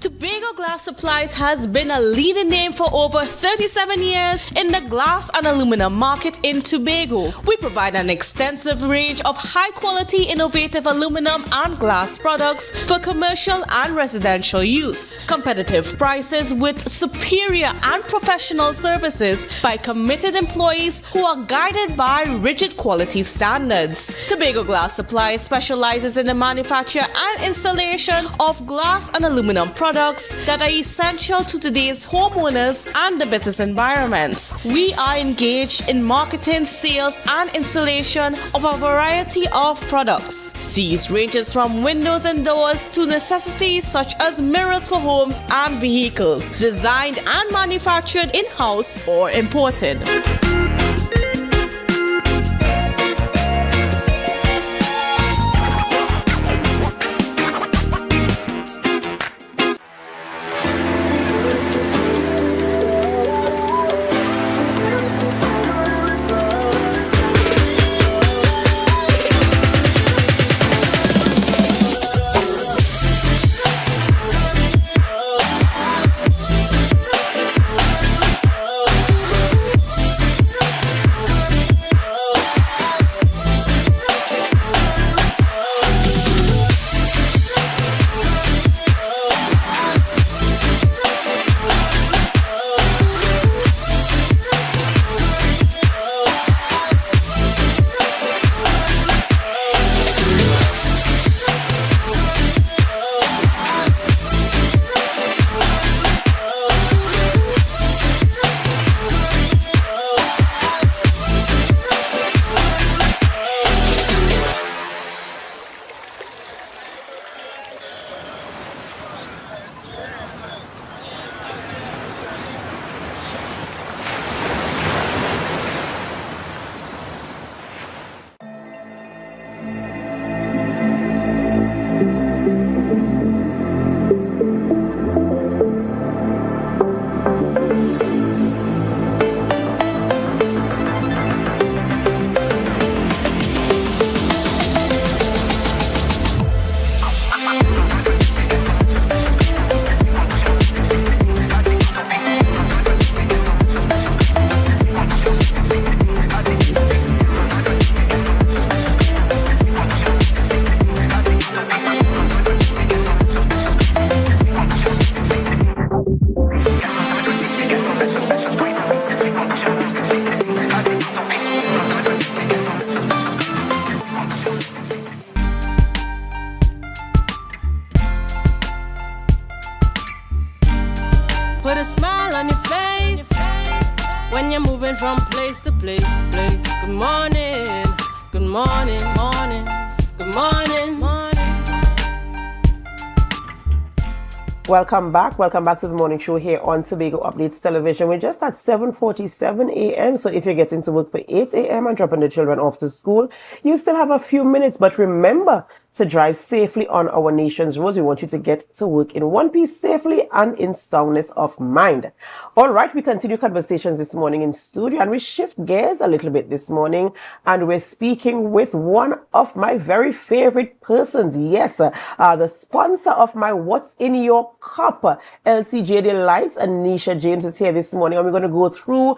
Tobago Glass Supplies has been a leading name for over 37 years in the glass and aluminum market in Tobago. We provide an extensive range of high-quality, innovative aluminum and glass products for commercial and residential use. Competitive prices with superior and professional services by committed employees who are guided by rigid quality standards. Tobago Glass Supplies specializes in the manufacture and installation of glass and aluminum products that are essential to today's homeowners and the business environment. We are engaged in marketing, sales, and installation of a variety of products. These ranges from windows and doors to necessities such as mirrors for homes and vehicles, designed and manufactured in-house or imported. put a smile on your face. When you're moving from place to place. Good morning, good morning, morning, good morning, morning. Welcome back to the morning show here on Tobago Updates Television. We're just at 7:47 a.m. So if you're getting to work for 8 a.m. and dropping the children off to school, you still have a few minutes. But remember to drive safely on our nation's roads. We want you to get to work in one piece safely and in soundness of mind. All right, we continue conversations this morning in studio and we shift gears a little bit this morning and we're speaking with one of my very favorite persons. Yes, the sponsor of my What's in Your Cup, LCJ Delights, Anisha James is here this morning and we're going to go through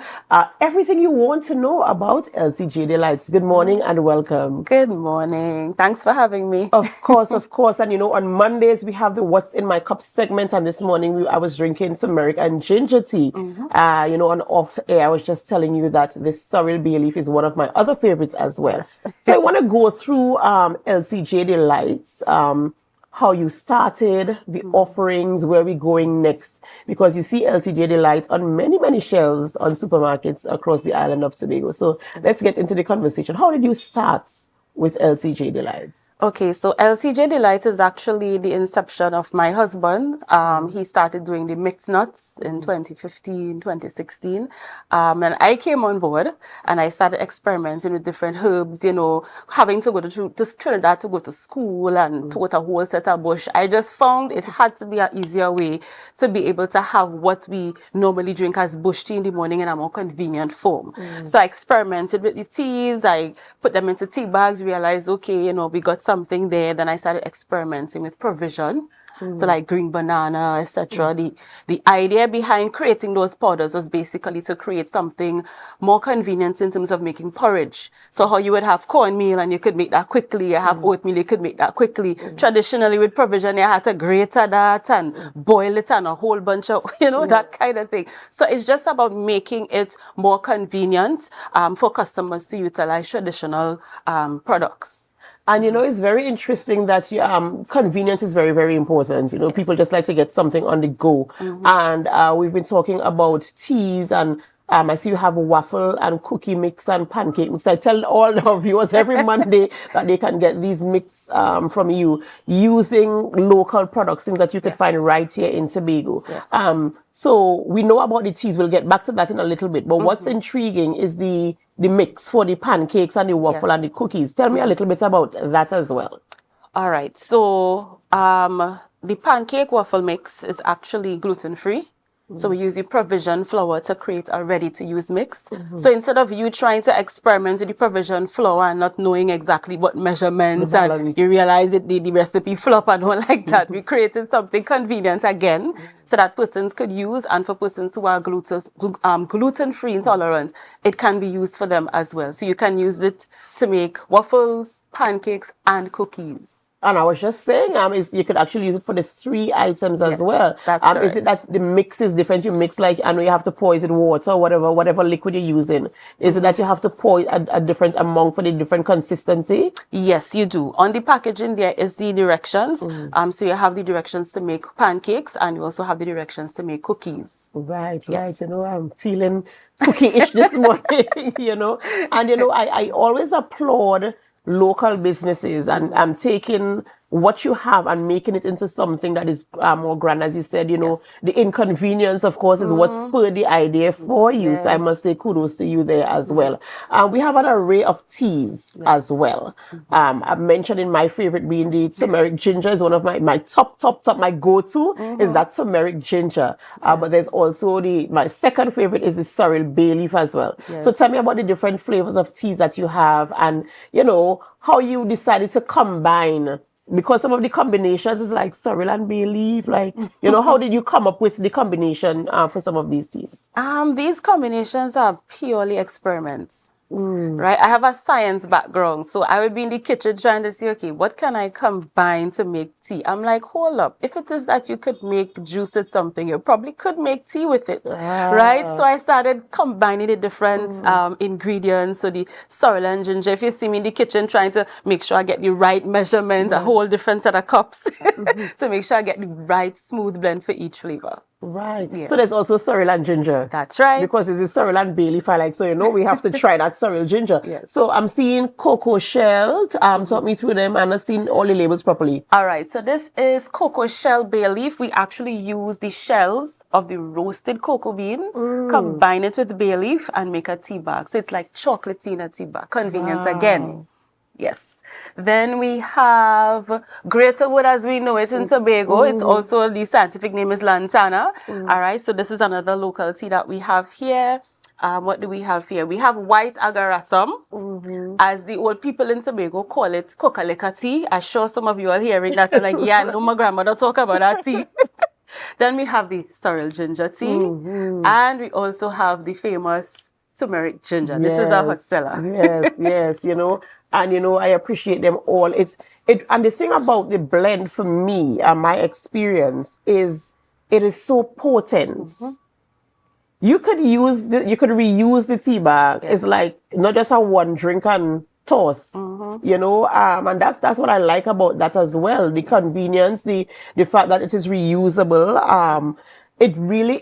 everything you want to know about LCJ Delights. Good morning and welcome. Good morning. Thanks for having me. Of course. And you know, on Mondays we have the What's in My Cup segment, and this morning I was drinking turmeric and ginger tea. You know, on off air I was just telling you that this sorrel bay leaf is one of my other favorites as well. So I want to go through LCJ Delights, how you started, the offerings, where we're going next, because you see LCJ Delights on many shelves on supermarkets across the island of Tobago. So let's get into the conversation. How did you start with LCJ Delights? Okay, so LCJ Delights is actually the inception of my husband. He started doing the mixed nuts in 2015, 2016. And I came on board and I started experimenting with different herbs, you know, having to go to Trinidad to go to school and tote a whole set of bush. I just found it had to be an easier way to be able to have what we normally drink as bush tea in the morning in a more convenient form. So I experimented with the teas. I put them into tea bags, realized, okay, you know, we got something there. Then I started experimenting with provision. So like green banana, etc. The idea behind creating those powders was basically to create something more convenient in terms of making porridge. So how you would have cornmeal and you could make that quickly, you have oatmeal, you could make that quickly. Traditionally with provision, you had to grate that and boil it and a whole bunch of, you know, that kind of thing. So it's just about making it more convenient for customers to utilize traditional products. And, you know, it's very interesting that convenience is very important. You know, people just like to get something on the go. And we've been talking about teas and I see you have a waffle and cookie mix and pancake mix. I tell all our viewers every Monday that they can get these mix from you using local products, things that you could find right here in Tobago. So we know about the teas. We'll get back to that in a little bit. But what's intriguing is the mix for the pancakes and the waffle and the cookies. Tell me a little bit about that as well. All right. So the pancake waffle mix is actually gluten-free. So we use the provision flour to create a ready-to-use mix. So instead of you trying to experiment with the provision flour and not knowing exactly what measurements and you realize it, the recipe flop and all like that, we created something convenient again so that persons could use, and for persons who are gluten-free intolerant, it can be used for them as well. So you can use it to make waffles, pancakes, and cookies. And I was just saying, you could actually use it for the 3 items as well. That's is it that the mix is different? You mix like, I know you have to pour, is it water or whatever liquid you're using? Is it that you have to pour a different amount for the different consistency? Yes, you do. On the packaging, there is the directions. So you have the directions to make pancakes and you also have the directions to make cookies. Right. You know, I'm feeling cookie-ish this morning, you know. And, you know, I always applaud local businesses and I'm taking what you have and making it into something that is more grand. As you said, you know, the inconvenience, of course, is what spurred the idea for you. So I must say kudos to you there as well. We have an array of teas as well. I've mentioned in my favorite being the turmeric ginger is one of my top, my go-to is that turmeric ginger. But there's also my second favorite is the sorrel bay leaf as well. So tell me about the different flavors of teas that you have and, you know, how you decided to combine, because some of the combinations is like sorrel and bay leaf, like, you know, how did you come up with the combination for some of these teas? These combinations are purely experiments. Right? I have a science background, so I would be in the kitchen trying to see, okay, what can I combine to make tea? I'm like, hold up, if it is that you could make juice with something, you probably could make tea with it, right? So I started combining the different ingredients. So the sorrel and ginger, if you see me in the kitchen trying to make sure I get the right measurement, a whole different set of cups to make sure I get the right smooth blend for each flavor. Right. Yeah. So there's also sorrel and ginger. That's right. Because it's a sorrel and bay leaf I like. So, we have to try that sorrel ginger. Yes. So I'm seeing cocoa shell. Talk me through them, and I've seen all the labels properly. All right. So this is cocoa shell bay leaf. We actually use the shells of the roasted cocoa bean, combine it with bay leaf, and make a tea bag. So it's like chocolate in a tea bag. Convenience again. Yes. Then we have greater wood as we know it in Tobago. It's also, the scientific name is lantana. All right, so this is another local tea that we have here. What do we have here? We have white agaratum, as the old people in Tobago call it, kokaleka tea. I'm sure some of you are hearing that and like, yeah, I know my grandmother talk about that tea. Then we have the sorrel ginger tea, and we also have the famous turmeric ginger. This is a hot seller. Yes, and I appreciate them all. And the thing about the blend for me and my experience is it is so potent. You could reuse the tea bag. It's like not just a one drink and toss, and that's what I like about that as well. The convenience, the fact that it is reusable. It really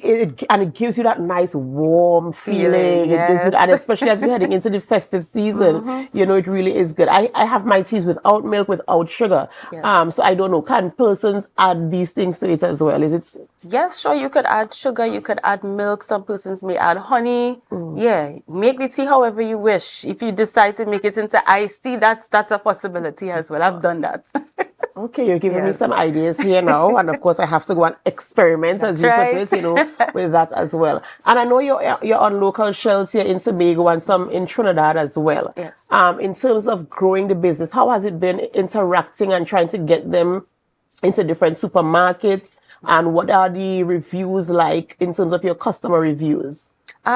and it gives you that nice warm feeling. It gives you, and especially as we're heading into the festive season, it really is good. I have my teas without milk, without sugar. So I don't know, can persons add these things to it as well? Is it? Yes, sure. You could add sugar, you could add milk. Some persons may add honey. Yeah, make the tea however you wish. If you decide to make it into iced tea, that's a possibility as well. I've done that. Okay, you're giving me some ideas here now, and of course I have to go and experiment, as you put it, with that as well. And I know you're on local shelves here in Tobago and some in Trinidad as well. Yes. In terms of growing the business, how has it been interacting and trying to get them into different supermarkets? And what are the reviews like in terms of your customer reviews?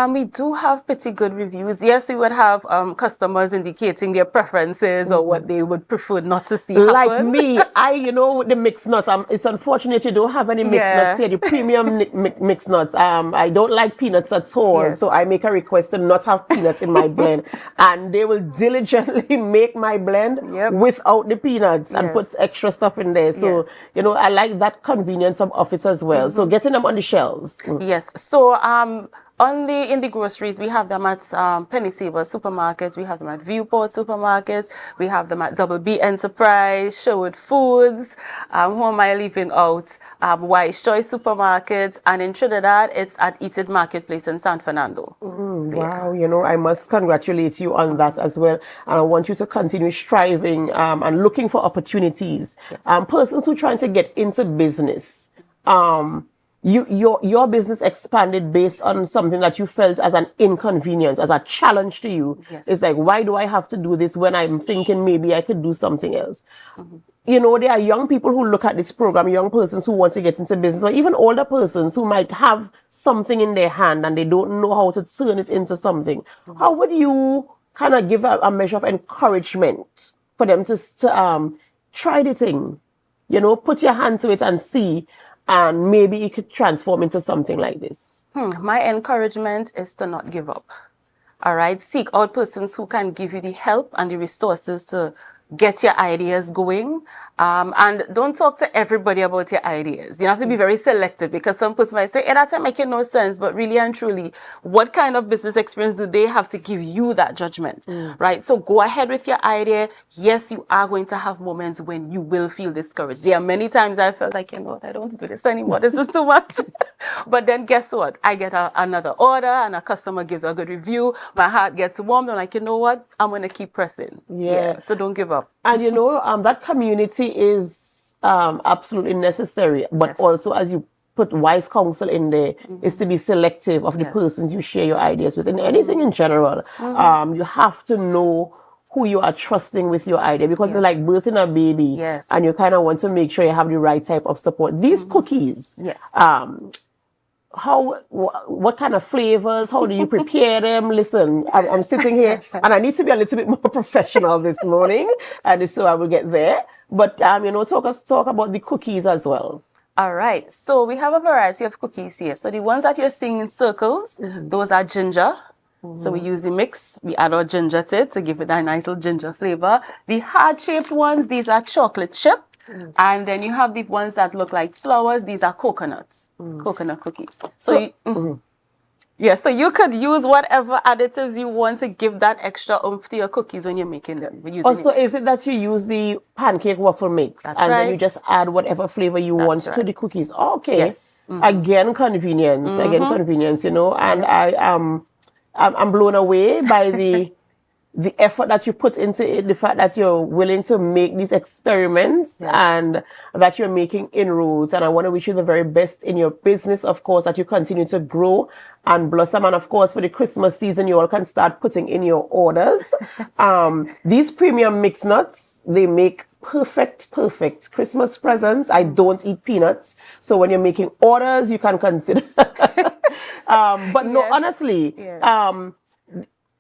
We do have pretty good reviews. Yes, we would have customers indicating their preferences or what they would prefer not to see happen. Like me, with the mixed nuts, it's unfortunate you don't have any mixed nuts here, the premium mixed nuts. I don't like peanuts at all, so I make a request to not have peanuts in my blend. And they will diligently make my blend without the peanuts and put extra stuff in there. So, I like that convenience of it as well. So getting them on the shelves. Yes. So, in the groceries, we have them at Penny Saver Supermarket, we have them at Viewport Supermarket, we have them at Double B Enterprise, Sherwood Foods, who am I leaving out? Wise Choice Supermarket, and in Trinidad, it's at Eat It Marketplace in San Fernando. Wow, I must congratulate you on that as well. And I want you to continue striving and looking for opportunities. Persons who are trying to get into business, your business expanded based on something that you felt as an inconvenience, as a challenge to you. It's like, why do I have to do this when I'm thinking maybe I could do something else? There are young people who look at this program, young persons who want to get into business, or even older persons who might have something in their hand and they don't know how to turn it into something. How would you kind of give a measure of encouragement for them to try the thing? Put your hand to it and see. And maybe it could transform into something like this. My encouragement is to not give up. All right. Seek out persons who can give you the help and the resources to get your ideas going. And don't talk to everybody about your ideas. You have to be very selective, because some person might say, that's making no sense. But really and truly, what kind of business experience do they have to give you that judgment? Right? So go ahead with your idea. Yes, you are going to have moments when you will feel discouraged. There are many times I felt like, I don't do this anymore. This is too much. But then guess what? I get another order and a customer gives a good review. My heart gets warmed. I'm like, you know what? I'm going to keep pressing. So don't give up. And that community is absolutely necessary, but also, as you put wise counsel in there, is to be selective of the persons you share your ideas with. In anything in general, you have to know who you are trusting with your idea, because it's like birthing a baby, and you kind of want to make sure you have the right type of support. These cookies, what kind of flavors? How do you prepare them? Listen, I'm sitting here and I need to be a little bit more professional this morning, and so I will get there. But talk about the cookies as well. All right. So we have a variety of cookies here. So the ones that you're seeing in circles, those are ginger. So we use the mix. We add our ginger to it to give it a nice little ginger flavor. The heart-shaped ones, these are chocolate chip. And then you have the ones that look like flowers. These are coconuts, coconut cookies. So you could use whatever additives you want to give that extra oomph to your cookies when you're making them. Also, is it that you use the pancake waffle mix then you just add whatever flavor you want to the cookies? Okay. Yes. Again, convenience. Again, convenience. You know, and I'm blown away by the effort that you put into it, the fact that you're willing to make these experiments and that you're making inroads. And I want to wish you the very best in your business, of course, that you continue to grow and blossom. And of course, for the Christmas season, you all can start putting in your orders. These premium mixed nuts, they make perfect Christmas presents. I don't eat peanuts. So when you're making orders, you can consider. But no, honestly,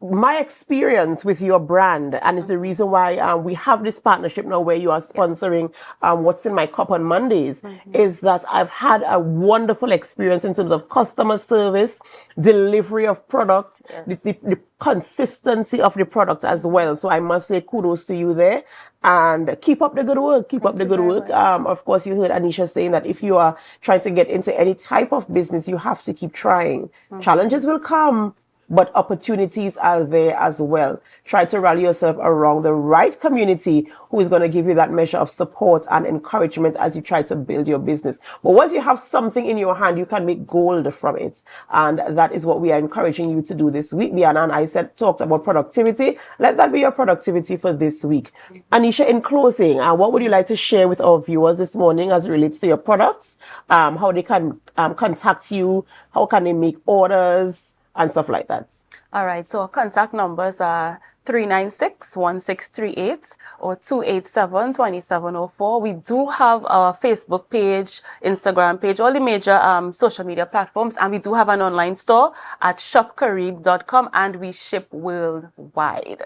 my experience with your brand, and it's the reason why we have this partnership now where you are sponsoring What's in My Cup on Mondays, is that I've had a wonderful experience in terms of customer service, delivery of product, the consistency of the product as well. So I must say kudos to you there. And keep up the good work. Keep up the good work. Of course, you heard Anisha saying that if you are trying to get into any type of business, you have to keep trying. Challenges will come, but opportunities are there as well. Try to rally yourself around the right community who is going to give you that measure of support and encouragement as you try to build your business. But once you have something in your hand, you can make gold from it. And that is what we are encouraging you to do this week. Biana and I talked about productivity. Let that be your productivity for this week. Anisha, in closing, what would you like to share with our viewers this morning as it relates to your products? How they can contact you? How can they make orders? And stuff like that. All right. So our contact numbers are 396-1638 or 287-2704. We do have our Facebook page, Instagram page, all the major social media platforms. And we do have an online store at shopkareeb.com, and we ship worldwide.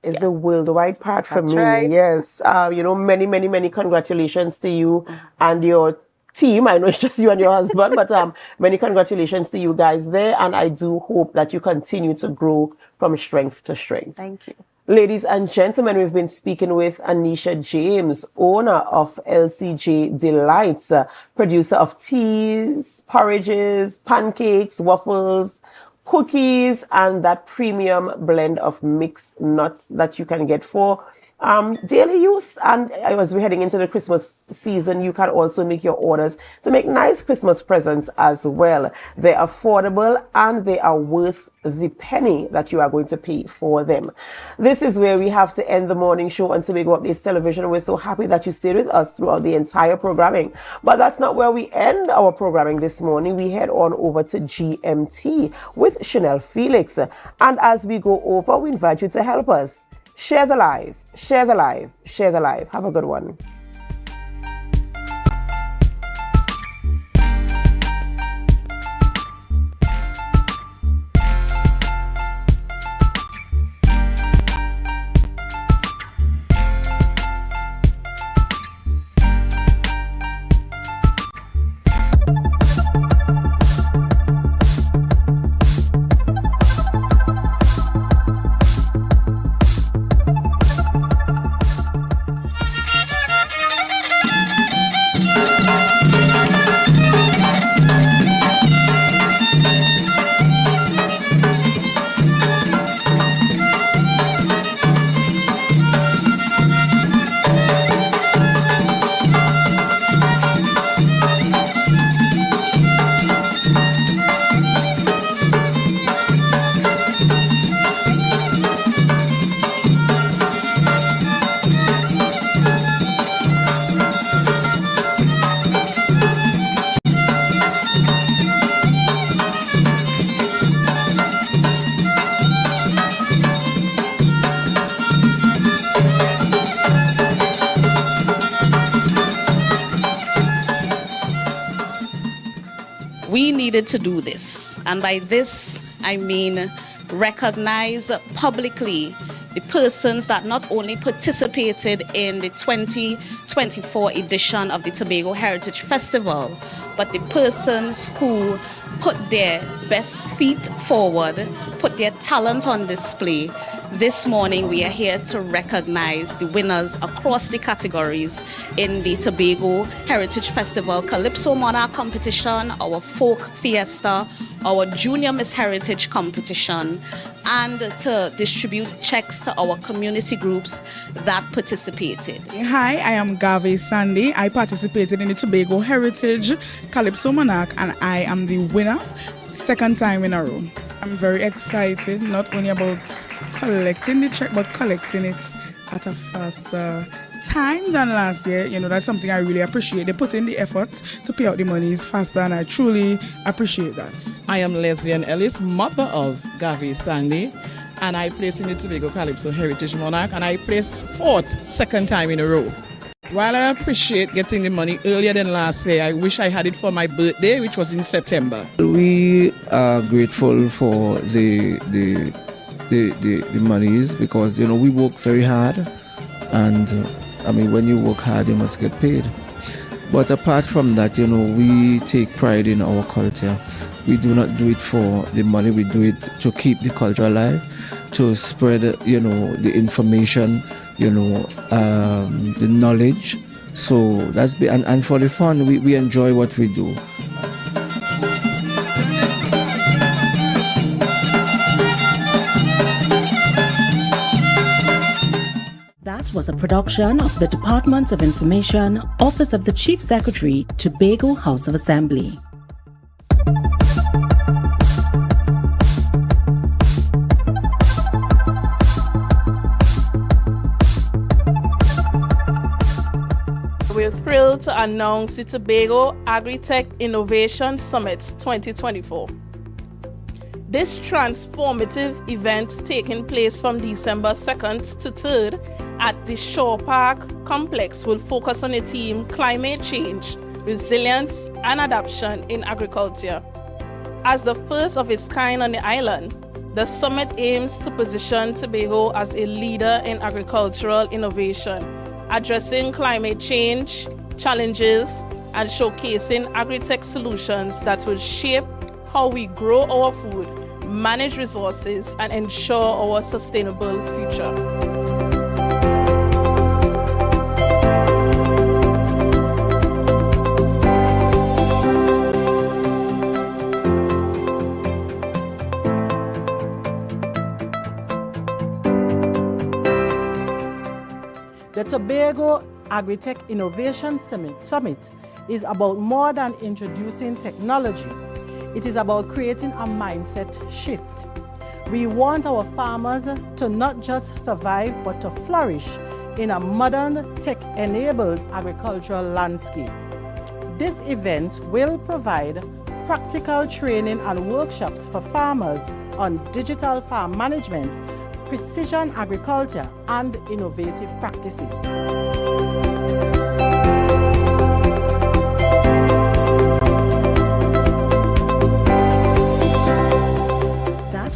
Is the worldwide part for me. Right. Yes. Many congratulations to you and your team. I know it's just you and your husband, but many congratulations to you guys there. And I do hope that you continue to grow from strength to strength. Thank you. Ladies and gentlemen, we've been speaking with Anisha James, owner of LCJ Delights, producer of teas, porridges, pancakes, waffles, cookies, and that premium blend of mixed nuts that you can get for daily use. And as we're heading into the Christmas season, you can also make your orders to make nice Christmas presents as well. They're affordable and they are worth the penny that you are going to pay for them. This is where we have to end the morning show on Tobago Updates Television. We're so happy that you stayed with us throughout the entire programming. But that's not where we end our programming this morning. We head on over to GMT with Chanel Felix. And as we go over, we invite you to help us. Share the live, share the live, share the live. Have a good one. We needed to do this, and by this I mean recognize publicly the persons that not only participated in the 2024 edition of the Tobago Heritage Festival, but the persons who put their best feet forward, put their talent on display, This morning we are here to recognize the winners across the categories in the Tobago Heritage Festival Calypso Monarch competition, our folk fiesta, our Junior Miss Heritage competition, and to distribute checks to our community groups that participated. Hi, I am Gavi Sandy. I participated in the Tobago Heritage Calypso Monarch and I am the winner, second time in a row. I'm very excited, not only about collecting the check, but collecting it at a faster time than last year. You know, that's something I really appreciate. They put in the effort to pay out the monies faster, and I truly appreciate that. I am Leslie Ellis, mother of Gavi Sandy, and I placed in the Tobago Calypso Heritage Monarch, and I placed fourth, second time in a row. While I appreciate getting the money earlier than last year, I wish I had it for my birthday, which was in September. We are grateful for the monies because, you know, we work very hard, and I mean, when you work hard, you must get paid. But apart from that, you know, we take pride in our culture. We do not do it for the money. We do it to keep the culture alive, to spread, you know, the information, you know, the knowledge. So that's and for the fun, we enjoy what we do. That was a production of the Department of Information, Office of the Chief Secretary, Tobago House of Assembly. We're thrilled to announce the Tobago Agri-Tech Innovation Summit 2024. This transformative event taking place from December 2nd to 3rd at the Shore Park Complex will focus on the theme Climate Change, Resilience and Adaptation in Agriculture. As the first of its kind on the island, the summit aims to position Tobago as a leader in agricultural innovation, addressing climate change challenges and showcasing agri-tech solutions that will shape how we grow our food, manage resources, and ensure our sustainable future. The Tobago Agri-Tech Innovation Summit is about more than introducing technology. It is about creating a mindset shift. We want our farmers to not just survive, but to flourish in a modern, tech-enabled agricultural landscape. This event will provide practical training and workshops for farmers on digital farm management, precision agriculture, and innovative practices.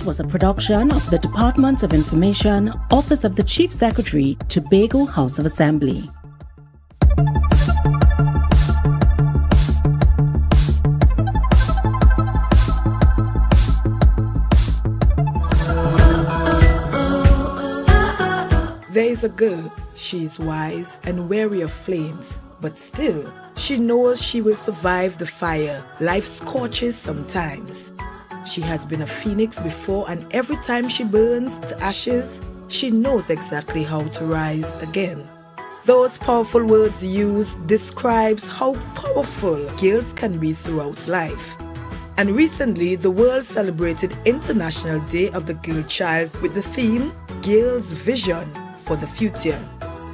Was a production of the Department of Information, Office of the Chief Secretary, Tobago House of Assembly. There is a girl, she is wise and wary of flames, but still, she knows she will survive the fire life scorches sometimes. She has been a phoenix before, and every time she burns to ashes, she knows exactly how to rise again. Those powerful words used describes how powerful girls can be throughout life. And recently, the world celebrated International Day of the Girl Child with the theme, Girls' Vision for the Future.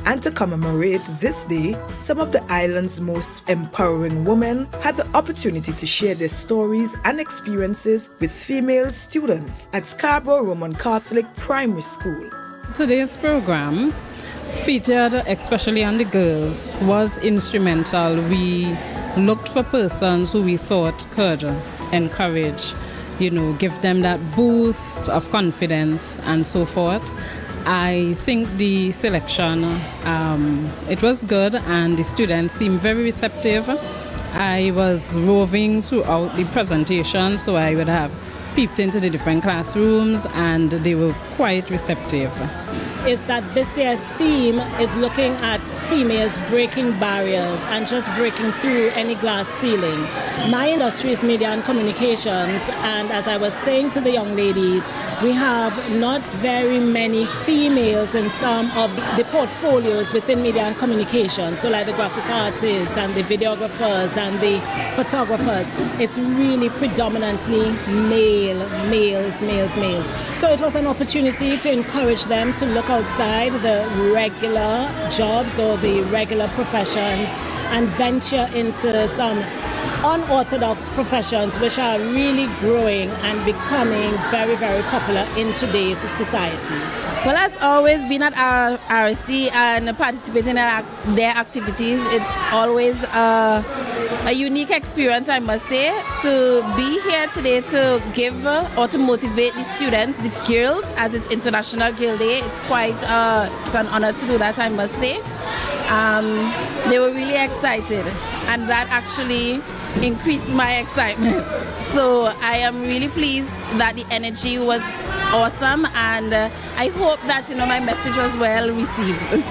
And to commemorate this day, some of the island's most empowering women had the opportunity to share their stories and experiences with female students at Scarborough Roman Catholic Primary School. Today's program, featured especially on the girls, was instrumental. We looked for persons who we thought could encourage, give them that boost of confidence and so forth. I think the selection, it was good, and the students seemed very receptive. I was roving throughout the presentation, so I would have peeped into the different classrooms and they were quite receptive. Is that this year's theme is looking at females breaking barriers and just breaking through any glass ceiling. My industry is media and communications, and as I was saying to the young ladies, we have not very many females in some of the portfolios within media and communications, so like the graphic artists and the videographers and the photographers. It's really predominantly males. So it was an opportunity to encourage them to look outside the regular jobs or the regular professions and venture into some unorthodox professions which are really growing and becoming very, very popular in today's society. Well, as always, being at our RSC and participating in their activities, it's always a unique experience, I must say, to be here today to give or to motivate the students, the girls, as it's International Girl Day. It's quite it's an honor to do that, I must say. They were really excited, and that actually increased my excitement. So I am really pleased that the energy was awesome, and I hope that my message was well received.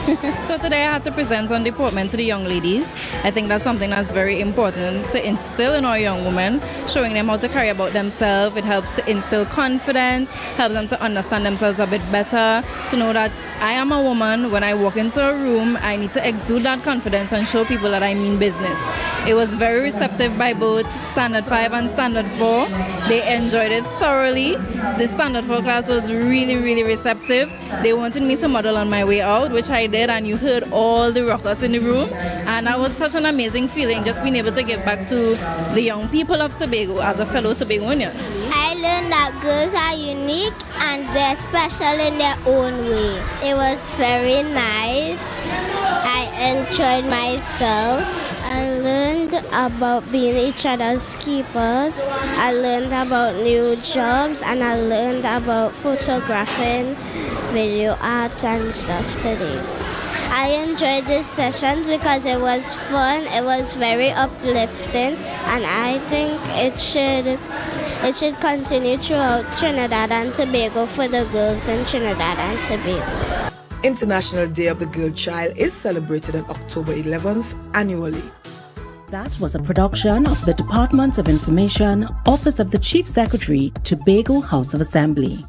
So today I had to present on deportment to the young ladies. I think that's something that's very important to instill in our young women, showing them how to carry about themselves. It helps to instill confidence, helps them to understand themselves a bit better, to know that I am a woman. When I walk into a room, I need to exude that confidence and show people that I mean business. It was very receptive by both Standard 5 and Standard 4. They enjoyed it thoroughly. The Standard 4 class was really, really receptive. They wanted me to model on my way out, which I did, and you heard all the rockers in the room. And that was such an amazing feeling, just being able to give back to the young people of Tobago as a fellow Tobagonian. I learned that girls are unique and they're special in their own way. It was very nice. I enjoyed myself. I learned about being each other's keepers. I learned about new jobs, and I learned about photographing, video art and stuff today. I enjoyed these sessions because it was fun, it was very uplifting, and I think it should continue throughout Trinidad and Tobago for the girls in Trinidad and Tobago. International Day of the Girl Child is celebrated on October 11th annually. That was a production of the Department of Information, Office of the Chief Secretary, Tobago House of Assembly.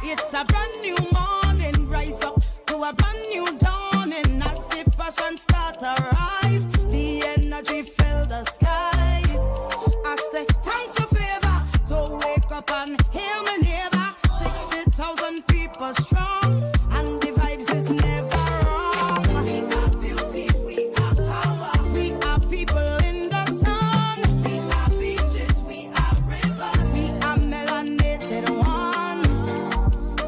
It's a brand new morning, rise up to a brand new dawning as the passion start to rise. The energy fill the skies. I say thanks a favor to wake up and hear my neighbor. 60,000 people strong, and the vibes is never wrong. We are beauty, we are power, we are people in the sun. We are beaches, we are rivers, we are melanated ones.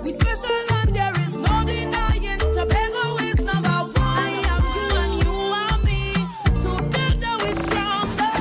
We special and there is no denying. Tobago is number one. I am you and you are me. Together we're stronger.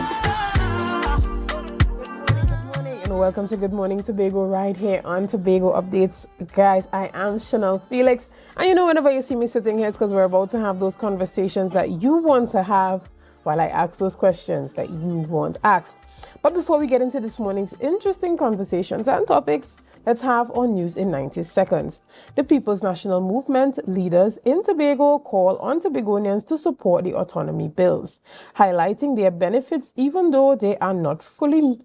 And welcome to Good Morning Tobago right here on Tobago Updates. Guys, I am Chanel Felix. And whenever you see me sitting here, it's because we're about to have those conversations that you want to have while I ask those questions that you want asked. But before we get into this morning's interesting conversations and topics, let's have our news in 90 seconds. The People's National Movement leaders in Tobago call on Tobagonians to support the autonomy bills, highlighting their benefits even though they are not fully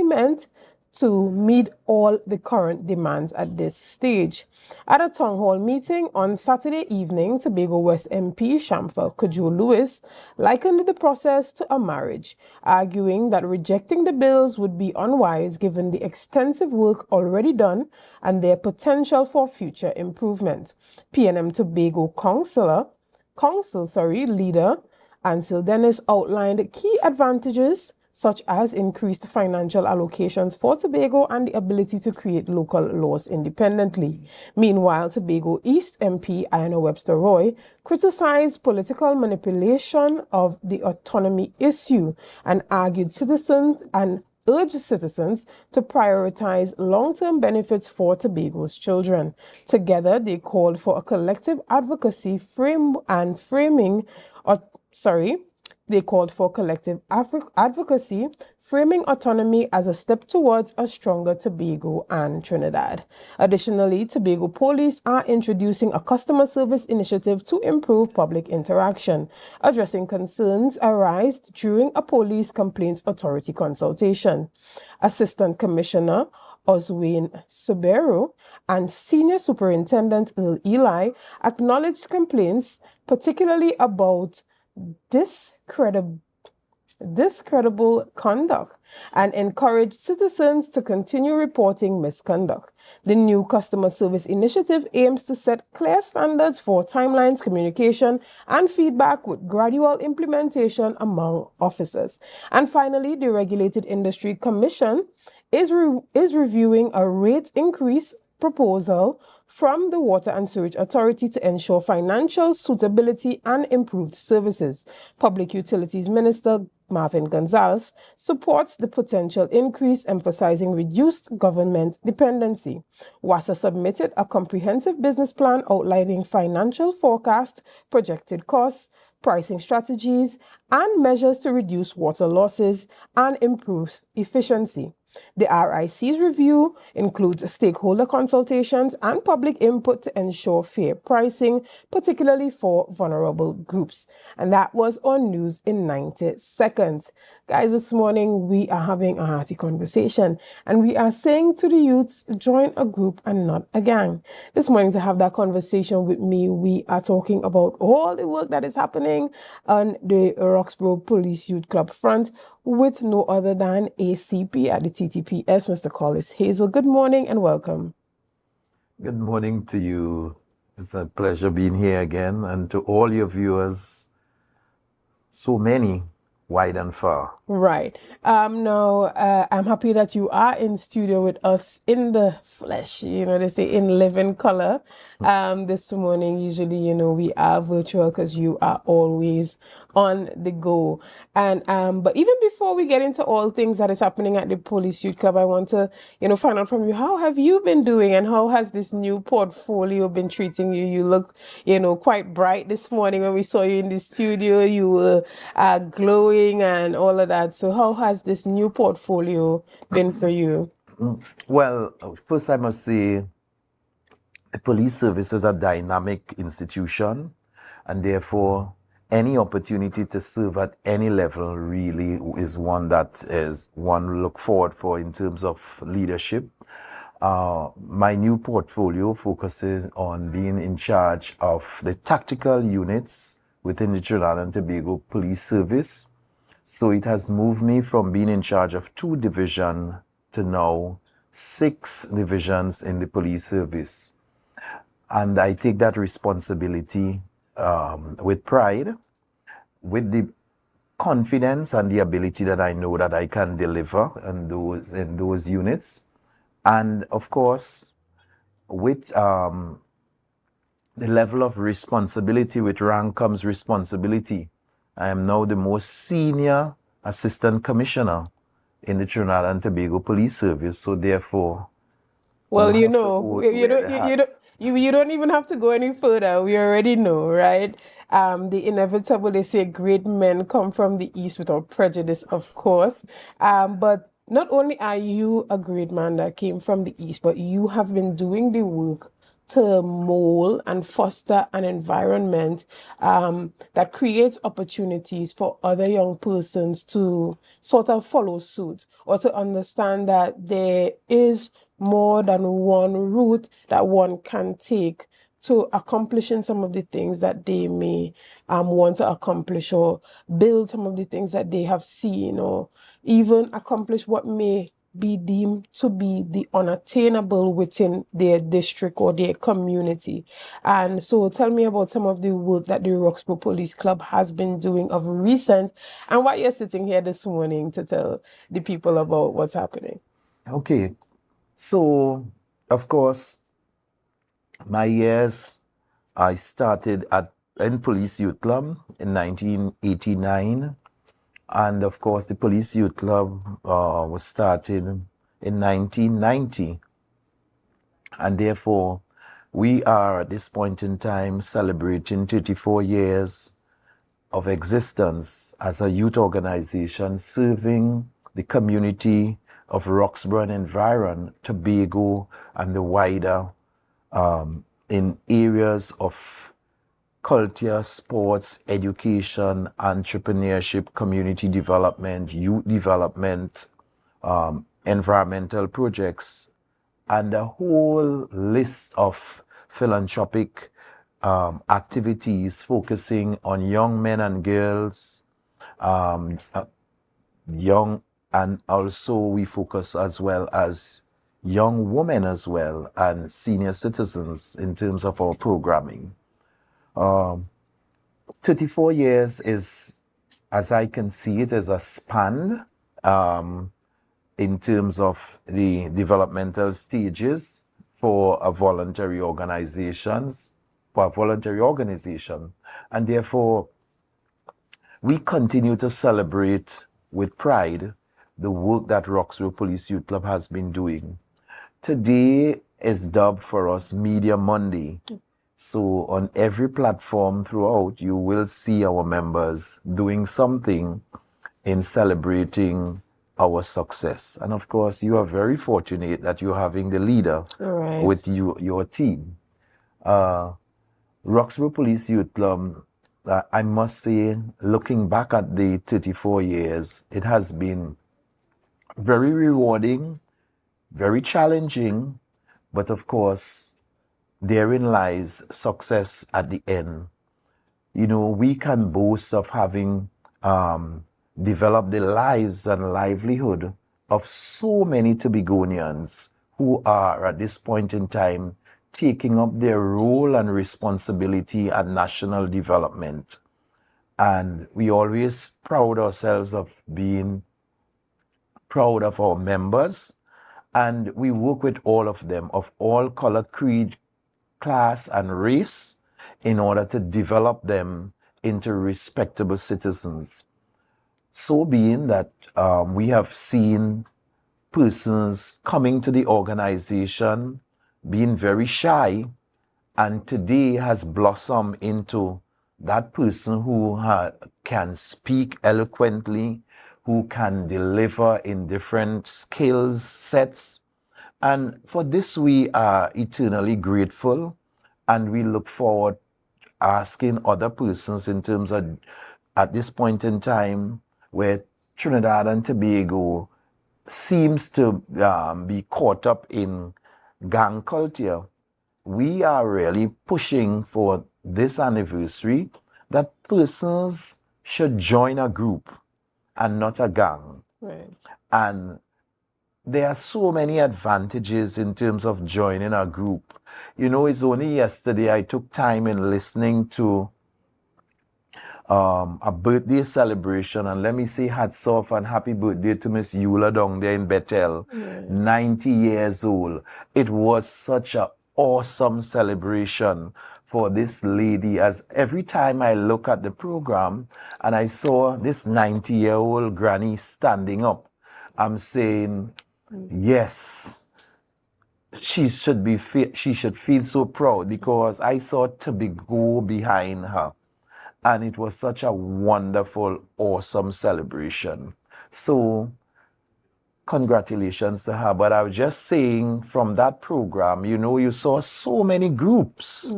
meant to meet all the current demands at this stage. At a town hall meeting on Saturday evening, Tobago West MP Shamfa Kujul-Lewis likened the process to a marriage, arguing that rejecting the bills would be unwise given the extensive work already done and their potential for future improvement. PNM Tobago leader Ansel Dennis outlined key advantages such as increased financial allocations for Tobago and the ability to create local laws independently. Meanwhile, Tobago East MP Iona Webster Roy criticized political manipulation of the autonomy issue and argued citizens urged citizens to prioritize long-term benefits for Tobago's children. Together, they called for a collective advocacy framing autonomy as a step towards a stronger Tobago and Trinidad. Additionally, Tobago Police are introducing a customer service initiative to improve public interaction, addressing concerns arised during a police complaints authority consultation. Assistant Commissioner Oswayne Suberu and Senior Superintendent Earl Eli acknowledged complaints, particularly about discreditable conduct, and encouraged citizens to continue reporting misconduct. The new customer service initiative aims to set clear standards for timelines, communication, and feedback with gradual implementation among officers. And finally, the Regulated Industry Commission is reviewing a rate increase proposal from the Water and Sewage Authority to ensure financial suitability and improved services. Public Utilities Minister Marvin Gonzalez supports the potential increase, emphasizing reduced government dependency. WASA submitted a comprehensive business plan outlining financial forecast, projected costs, pricing strategies, and measures to reduce water losses and improve efficiency. The RIC's review includes stakeholder consultations and public input to ensure fair pricing, particularly for vulnerable groups. And that was on News in 90 Seconds. Guys, this morning we are having a hearty conversation and we are saying to the youths, join a group and not a gang. This morning to have that conversation with me, we are talking about all the work that is happening on the Roxborough Police Youth Club front with no other than ACP at the TTPS, Mr. Collis Hazel. Good morning and welcome. Good morning to you. It's a pleasure being here again, and to all your viewers, so many, wide and far. Right. Now, I'm happy that you are in studio with us in the flesh. You know, they say in living color. This morning, usually, you know, we are virtual because you are always on the go. And but even before we get into all things that is happening at the Police Youth Club, I want to, you know, find out from you, how have you been doing and how has this new portfolio been treating you? You look, you know, quite bright this morning when we saw you in the studio. You were glowing and all of that. So how has this new portfolio been for you? Well, first I must say the police service is a dynamic institution, and therefore any opportunity to serve at any level really is one that is one look forward for in terms of leadership. My new portfolio focuses on being in charge of the tactical units within the Trinidad and Tobago Police Service. So it has moved me from being in charge of 2 divisions to now 6 divisions in the police service. And I take that responsibility with pride, with the confidence and the ability that I know that I can deliver in those units. And of course, with the level of responsibility, with rank comes responsibility. I am now the most senior assistant commissioner in the Trinidad and Tobago Police Service. So therefore, well, you know, you don't even have to go any further. We already know, right? The inevitable, they say great men come from the East without prejudice, of course. But not only are you a great man that came from the East, but you have been doing the work to mold and foster an environment that creates opportunities for other young persons to sort of follow suit, or to understand that there is more than one route that one can take to accomplishing some of the things that they may want to accomplish, or build some of the things that they have seen, or even accomplish what may be deemed to be the unattainable within their district or their community. And so tell me about some of the work that the Roxborough Police Club has been doing of recent, and why you're sitting here this morning to tell the people about what's happening. Okay. So, of course, my years, I started in Police Youth Club in 1989. And of course, the Police Youth Club was started in 1990. And therefore, we are at this point in time celebrating 34 years of existence as a youth organization serving the community of Roxborough and environ, Tobago, and the wider in areas of culture, sports, education, entrepreneurship, community development, youth development, environmental projects, and a whole list of philanthropic activities focusing on young men and girls, young, and also we focus as well as young women as well, and senior citizens in terms of our programming. 34 years is, as I can see it, is a span in terms of the developmental stages for a voluntary organization. And therefore, we continue to celebrate with pride the work that Roxborough Police Youth Club has been doing. Today is dubbed for us Media Monday. So on every platform throughout, you will see our members doing something in celebrating our success. And of course, you are very fortunate that you're having the leader with you, your team. Roxborough Police Youth Club, I must say, looking back at the 34 years, it has been very rewarding, very challenging, but of course, therein lies success at the end. You know, we can boast of having developed the lives and livelihood of so many Tobagonians who are at this point in time taking up their role and responsibility at national development. And we always proud ourselves of being proud of our members, and we work with all of them, of all color, creed, class, and race, in order to develop them into respectable citizens. So being that we have seen persons coming to the organization being very shy, and today has blossomed into that person who can speak eloquently, who can deliver in different skills sets. And for this, we are eternally grateful, and we look forward asking other persons in terms of, at this point in time, where Trinidad and Tobago seems to be caught up in gang culture, we are really pushing for this anniversary that persons should join a group and not a gang. Right. And there are so many advantages in terms of joining a group. You know, it's only yesterday I took time in listening to a birthday celebration, and let me say hats off and happy birthday to Miss Eula down there in Bethel, 90 years old. It was such an awesome celebration for this lady, as every time I look at the program and I saw this 90-year-old granny standing up, I'm saying, yes, she should feel so proud, because I saw Tobago behind her. And it was such a wonderful, awesome celebration. So, congratulations to her. But I was just saying, from that program, you know, you saw so many groups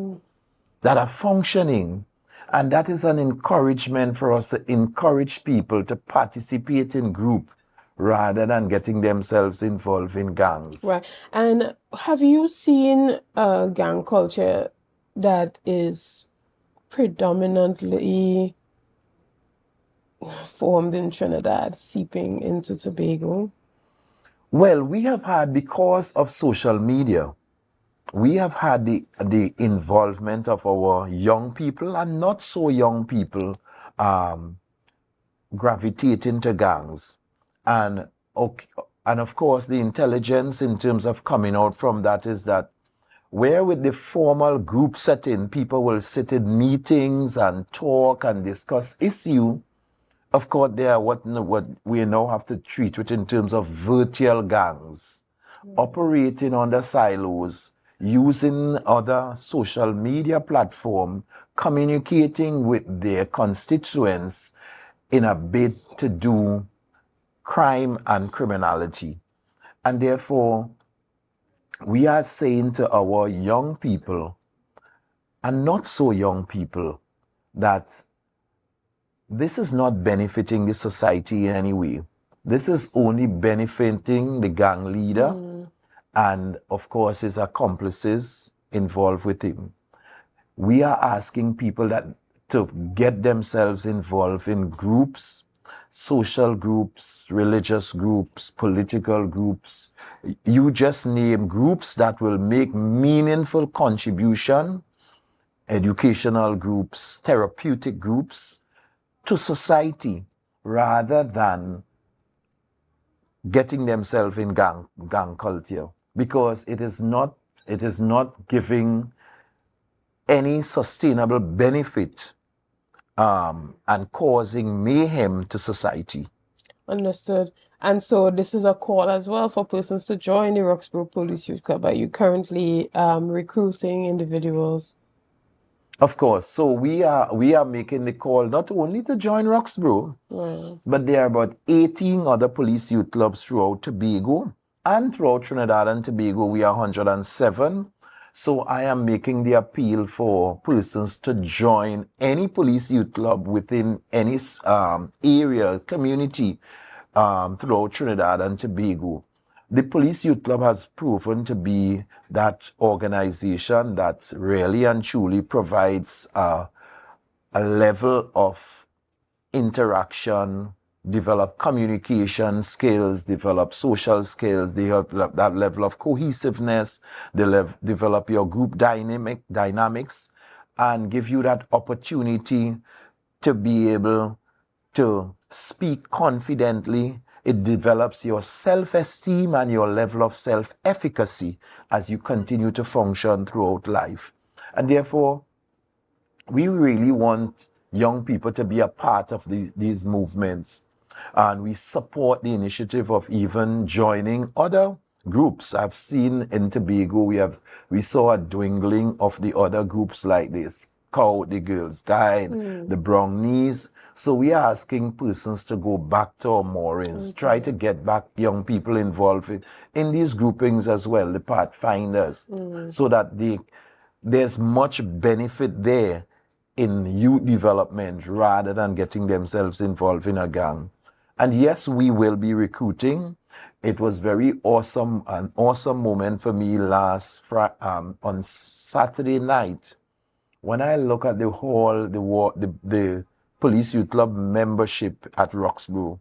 that are functioning. And that is an encouragement for us to encourage people to participate in group rather than getting themselves involved in gangs. Right. And have you seen a gang culture that is predominantly formed in Trinidad, seeping into Tobago? Well, we have had, because of social media, we have had the involvement of our young people and not so young people gravitating to gangs. And of course, the intelligence in terms of coming out from that is that where with the formal group setting, people will sit in meetings and talk and discuss issue, of course, there are what we now have to treat it in terms of virtual gangs, operating under silos, using other social media platform, communicating with their constituents in a bid to do crime and criminality. And therefore, we are saying to our young people, and not so young people, that this is not benefiting the society in any way. This is only benefiting the gang leader and, of course, his accomplices involved with him. We are asking people to get themselves involved in groups, social groups, religious groups, political groups. You just name groups that will make meaningful contribution, educational groups, therapeutic groups, to society, rather than getting themselves in gang culture, because it is not giving any sustainable benefit and causing mayhem to society. Understood. And so this is a call as well for persons to join the Roxborough Police Youth Club. Are you currently recruiting individuals? Of course. So we are making the call not only to join Roxborough, but there are about 18 other police youth clubs throughout Tobago, and throughout Trinidad and Tobago we are 107. So I am making the appeal for persons to join any police youth club within any area, community throughout Trinidad and Tobago. The Police Youth Club has proven to be that organization that really and truly provides a level of interaction, develop communication skills, develop social skills, they have that level of cohesiveness, they develop your group dynamics, and give you that opportunity to be able to speak confidently. It develops your self-esteem and your level of self-efficacy as you continue to function throughout life. And therefore, we really want young people to be a part of these movements. And we support the initiative of even joining other groups. I've seen in Tobago, we saw a dwindling of the other groups like this, the Girls Guide, the Brownies. So we are asking persons to go back to our moorings, try to get back young people involved in these groupings as well, the Pathfinders, so that there's much benefit there in youth development rather than getting themselves involved in a gang. And yes, we will be recruiting. It was an awesome moment for me on Saturday night. When I look at the Police Youth Club membership at Roxborough,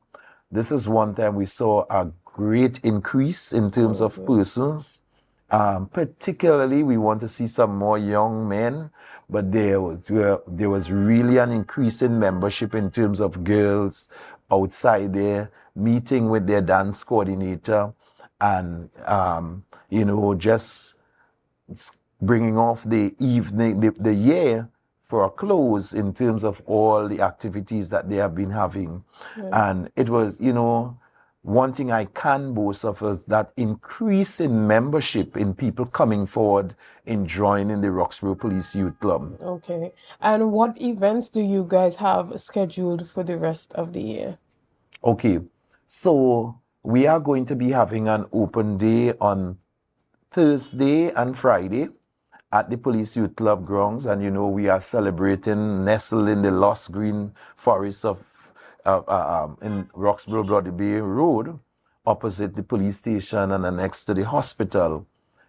this is one time we saw a great increase in terms of persons. Particularly, we want to see some more young men, but there was really an increase in membership in terms of girls outside there, meeting with their dance coordinator, and just bringing off the evening, the year for a close in terms of all the activities that they have been having. And it was, one thing I can boast of is that increase in membership, in people coming forward in joining the Roxborough Police Youth Club. Okay. And what events do you guys have scheduled for the rest of the year? Okay. So we are going to be having an open day on Thursday and Friday at the Police Youth Club grounds, and we are celebrating, nestled in the lush green forest of in Roxborough Bloody Bay Road, opposite the police station and next to the hospital,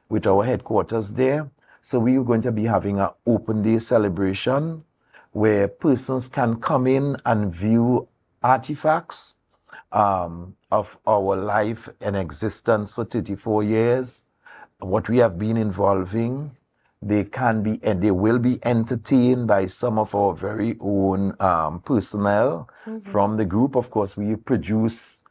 with our headquarters there. So we are going to be having an open day celebration where persons can come in and view artifacts of our life and existence for 34 years, what we have been involving. They will be entertained by some of our very own personnel from the group. Of course, we produce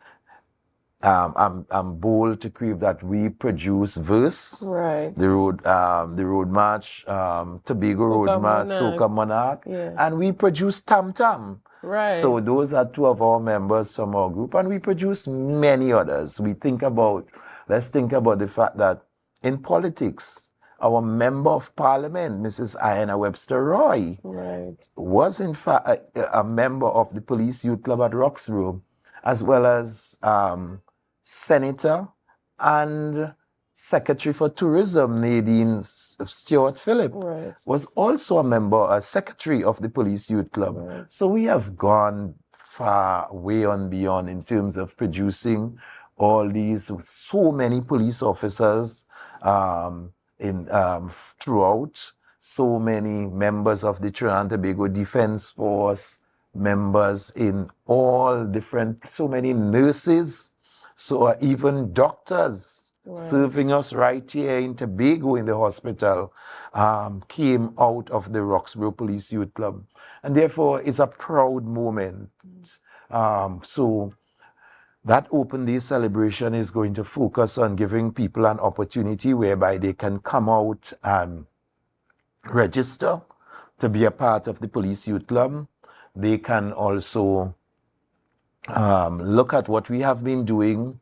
I'm bold to crave that we produce Verse, Right. the Road March, Tobago Road March, Soca Monarch, and we produce Tam Tam. Right. So those are two of our members from our group, and we produce many others. Let's think about the fact that in politics, our Member of Parliament, Mrs. Ayanna Webster Roy, was in fact a member of the Police Youth Club at Roxborough, as well as Senator and Secretary for Tourism Nadine Stewart Phillip was also a member, a secretary of the Police Youth Club. So we have gone far, way on beyond in terms of producing all these, so many police officers throughout, so many members of the Trinidad and Tobago Defense Force, members in all different, so many nurses, so even doctors serving us right here in Tobago in the hospital came out of the Roxborough Police Youth Club. And therefore, it's a proud moment. So that Open Day celebration is going to focus on giving people an opportunity whereby they can come out and register to be a part of the Police Youth Club. They can also look at what we have been doing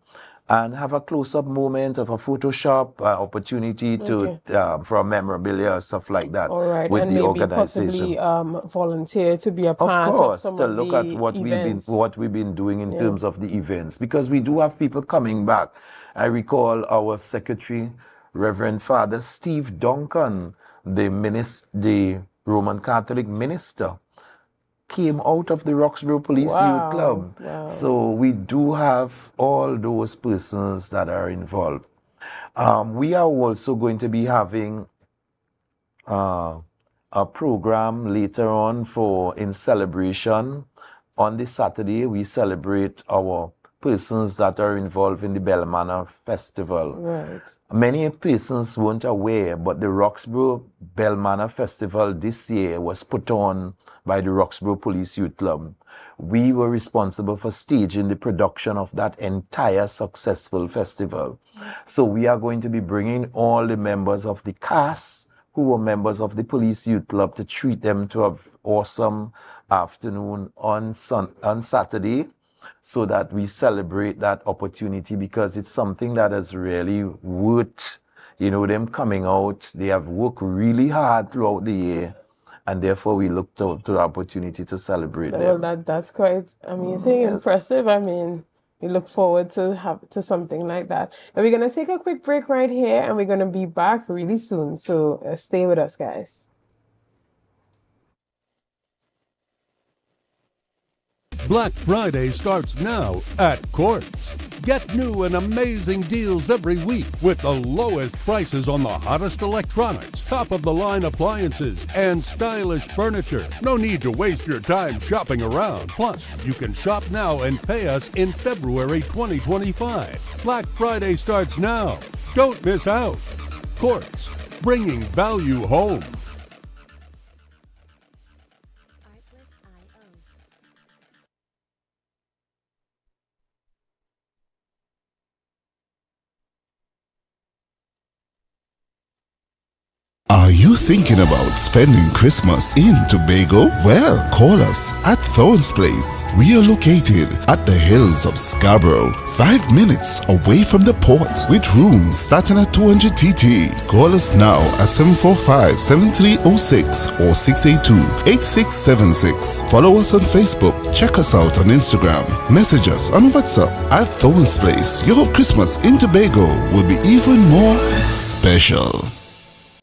and have a close-up moment of a Photoshop opportunity to for memorabilia, stuff like that. All right, with and the maybe organization. possibly volunteer to be a part of some to of look the at what we've been doing in Yeah. terms of the events, because we do have people coming back. I recall our secretary, Reverend Father Steve Duncan, the Roman Catholic minister, came out of the Roxborough Police Youth Club. So we do have all those persons that are involved. We are also going to be having a program later on in celebration. On this Saturday, we celebrate our persons that are involved in the Belmanor Festival. Right. Many persons weren't aware, but the Roxborough Belmanor Festival this year was put on by the Roxborough Police Youth Club. We were responsible for staging the production of that entire successful festival. So we are going to be bringing all the members of the cast who were members of the Police Youth Club to treat them to an awesome afternoon on Saturday, so that we celebrate that opportunity, because it's something that is really worth, them coming out. They have worked really hard throughout the year, and therefore we look to the opportunity to celebrate them. Well, that's quite amazing, impressive. I mean, we look forward to something like that. And we're going to take a quick break right here, and we're going to be back really soon. So stay with us, guys. Black Friday starts now at Courts. Get new and amazing deals every week with the lowest prices on the hottest electronics, top-of-the-line appliances, and stylish furniture. No need to waste your time shopping around. Plus, you can shop now and pay us in February 2025. Black Friday starts now. Don't miss out. Courts, bringing value home. Are you thinking about spending Christmas in Tobago? Well, call us at Thorns Place. We are located at the hills of Scarborough, 5 minutes away from the port, with rooms starting at 200 TT. Call us now at 745-7306 or 682-8676. Follow us on Facebook. Check us out on Instagram. Message us on WhatsApp at Thorns Place. Your Christmas in Tobago will be even more special.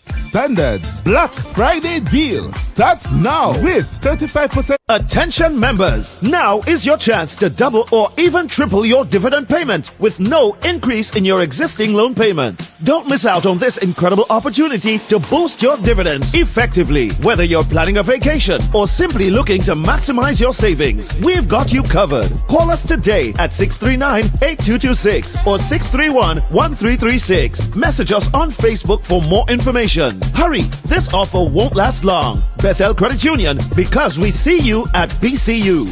Standards Black Friday deal starts now with 35%. Attention members, now is your chance to double or even triple your dividend payment with no increase in your existing loan payment. Don't miss out on this incredible opportunity to boost your dividends effectively. Whether you're planning a vacation or simply looking to maximize your savings, we've got you covered. Call us today at 639-8226 or 631-1336. Message us on Facebook for more information. Hurry, this offer won't last long. Bethel Credit Union, because we see you at BCU.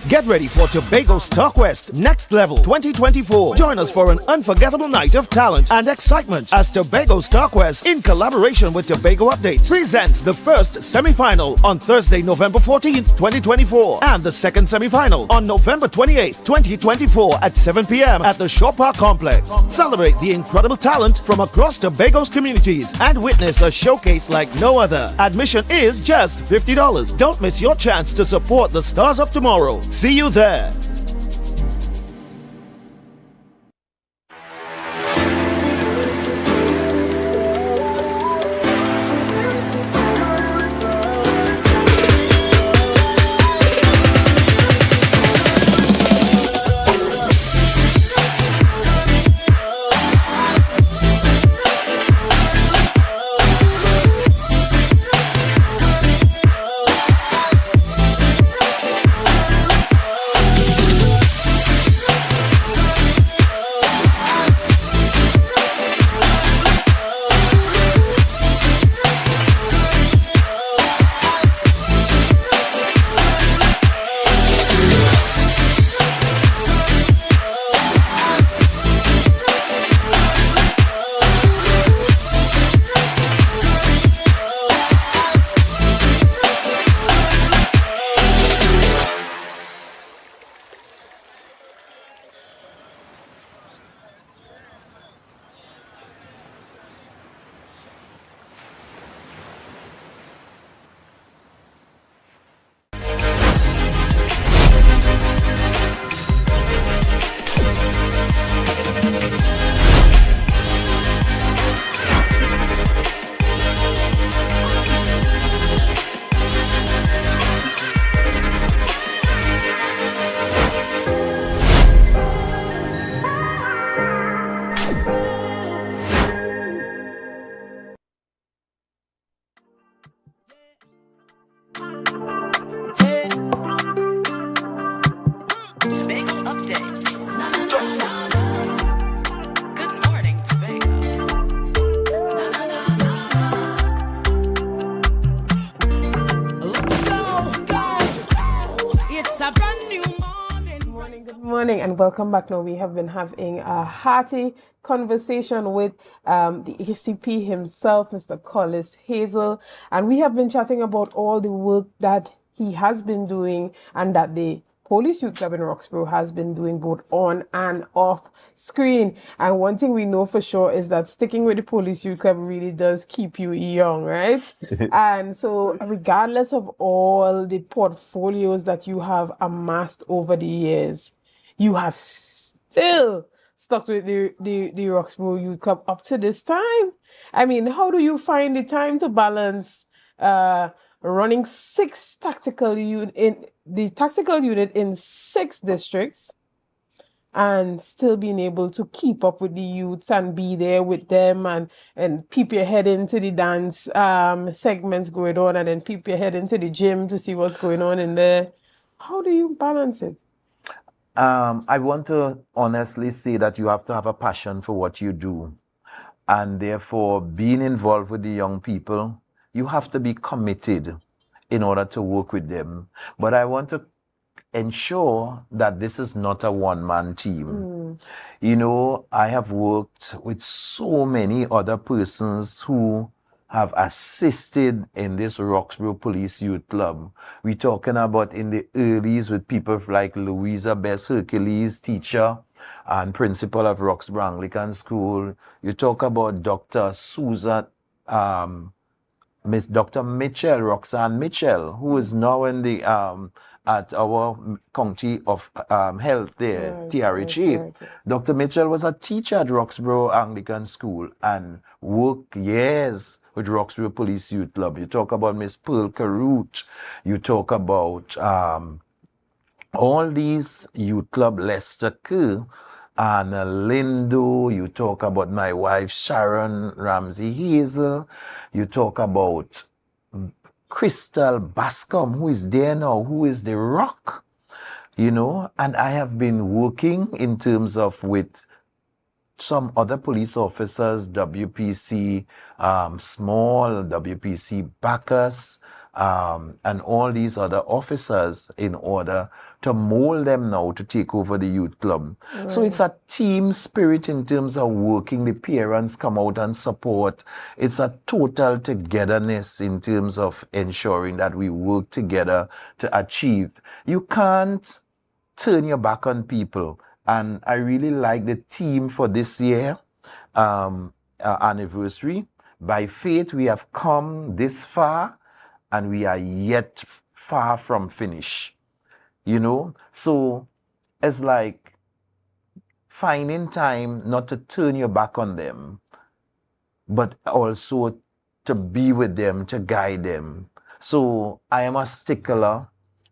Get ready for Tobago Starquest Next Level 2024. Join us for an unforgettable night of talent and excitement as Tobago Starquest, in collaboration with Tobago Updates, presents the first semi-final on Thursday, November 14th, 2024, and the second semi-final on November 28th, 2024 at 7 p.m. at the Shore Park Complex. Celebrate the incredible talent from across Tobago's communities and witness a showcase like no other. Admission is just $50. Don't miss your chance to support the stars of tomorrow. See you there. And welcome back. Now we have been having a hearty conversation with the ACP himself, Mr. Collis Hazel, and we have been chatting about all the work that he has been doing and that the Police Youth Club in Roxborough has been doing both on and off screen. And one thing we know for sure is that sticking with the Police Youth Club really does keep you young, right? And so regardless of all the portfolios that you have amassed over the years, you have still stuck with the Roxborough Youth Club up to this time. I mean, how do you find the time to balance running tactical unit in 6 districts and still being able to keep up with the youths and be there with them and peep your head into the dance segments going on and then peep your head into the gym to see what's going on in there? How do you balance it? I want to honestly say that you have to have a passion for what you do. And therefore, being involved with the young people, you have to be committed in order to work with them. But I want to ensure that this is not a one-man team. You know, I have worked with so many other persons who have assisted in this Roxborough Police Youth Club. We're talking about in the earlies with people like Louisa Bess Hercules, teacher and principal of Roxborough Anglican School. You talk about Dr. Susan, Miss Dr. Mitchell, Roxanne Mitchell, who is now in the at our County of Health there, TRHA. Right. Dr. Mitchell was a teacher at Roxborough Anglican School and worked years with Roxborough Police Youth Club. You talk about Miss Pearl Carute. You talk about all these youth club, Lester Kerr, and Lindo. You talk about my wife, Sharon Ramsey Hazel. You talk about Crystal Bascom, who is there now, who is the rock, you know. And I have been working in terms of with some other police officers, WPC Small, WPC Bacchus, and all these other officers in order to mold them now to take over the youth club. So it's a team spirit in terms of working. The parents come out and support. It's a total togetherness in terms of ensuring that we work together to achieve. You can't turn your back on people. And I really like the theme for this year, anniversary. By faith, we have come this far and we are yet far from finish. You know, so it's like finding time not to turn your back on them, but also to be with them, to guide them. So I am a stickler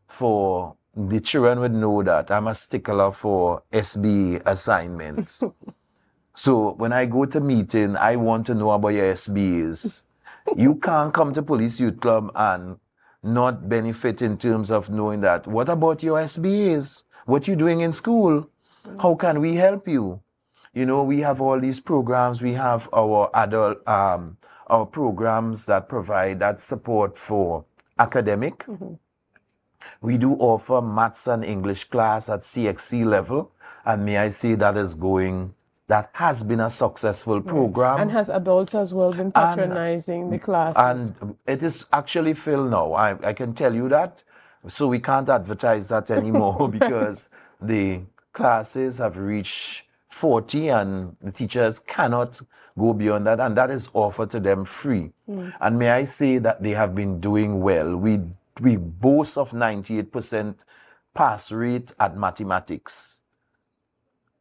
for, the children would know that, I'm a stickler for SBA assignments. So when I go to meeting, I want to know about your SBAs. You can't come to Police Youth Club and not benefit in terms of knowing that, what about your SBAs? What you doing in school? How can we help you? You know, we have all these programs. We have our adult, our programs that provide that support for academic. We do offer maths and English class at CXC level. And may I say that has been a successful program. And has adults as well been patronizing the classes? And it is actually filled now. I can tell you that. So we can't advertise that anymore because the classes have reached 40 and the teachers cannot go beyond that. And that is offered to them free. And may I say that they have been doing well. We boast of 98% pass rate at mathematics.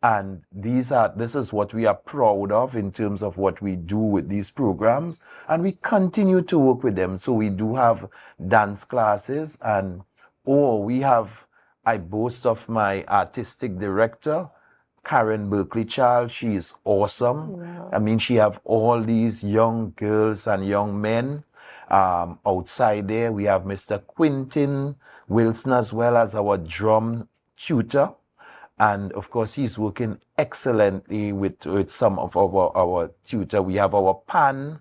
And this is what we are proud of in terms of what we do with these programs. And we continue to work with them. So we do have dance classes and, I boast of my artistic director, Karen Berkeley-Charles. She is awesome. Wow. I mean, she have all these young girls and young men outside there. We have Mr. Quintin Wilson as well as our drum tutor. And of course, he's working excellently with some of our tutor. We have our pan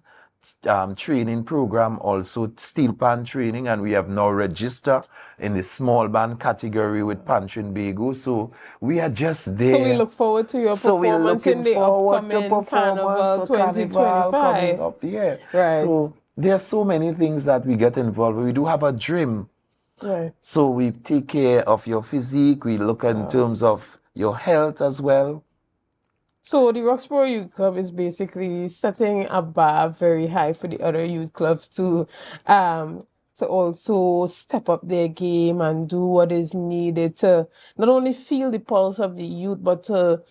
training program, also steel pan training, and we have now registered in the small band category with Pan Tobago. So we are just there. So we look forward to your performance in the upcoming Carnival 2025. Up. Yeah. Right. So there are so many things that we get involved with. We do have a dream. Right. So we take care of your physique. We look in terms of your health as well. So the Roxborough Youth Club is basically setting a bar very high for the other youth clubs to also step up their game and do what is needed to not only feel the pulse of the youth, but to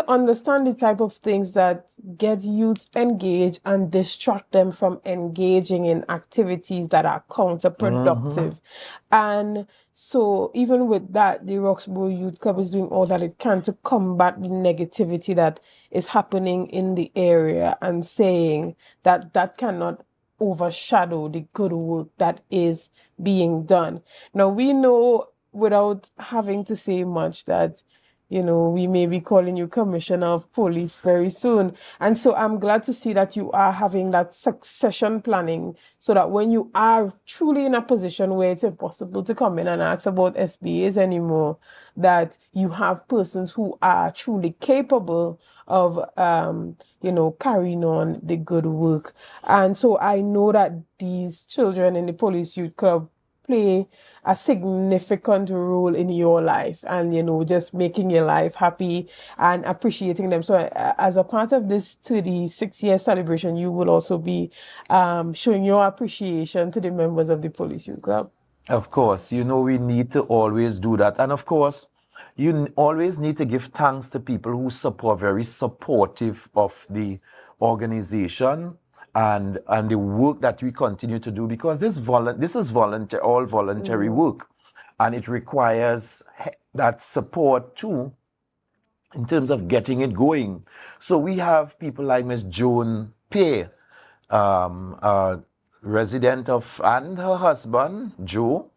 understand the type of things that get youth engaged and distract them from engaging in activities that are counterproductive. And so even with that, the Roxborough Youth Club is doing all that it can to combat the negativity that is happening in the area and saying that that cannot overshadow the good work that is being done. Now, we know without having to say much that we may be calling you Commissioner of Police very soon. And so I'm glad to see that you are having that succession planning so that when you are truly in a position where it's impossible to come in and ask about SBAs anymore, that you have persons who are truly capable of, carrying on the good work. And so I know that these children in the Police Youth Club play a significant role in your life and, just making your life happy and appreciating them. So as a part of this 36-year celebration, you will also be showing your appreciation to the members of the Police Youth Club. Of course, we need to always do that. And of course, you always need to give thanks to people who support, very supportive of the organization and the work that we continue to do, because this is all voluntary work, and it requires that support too in terms of getting it going. So we have people like Miss Joan Pay, resident and her husband Joe.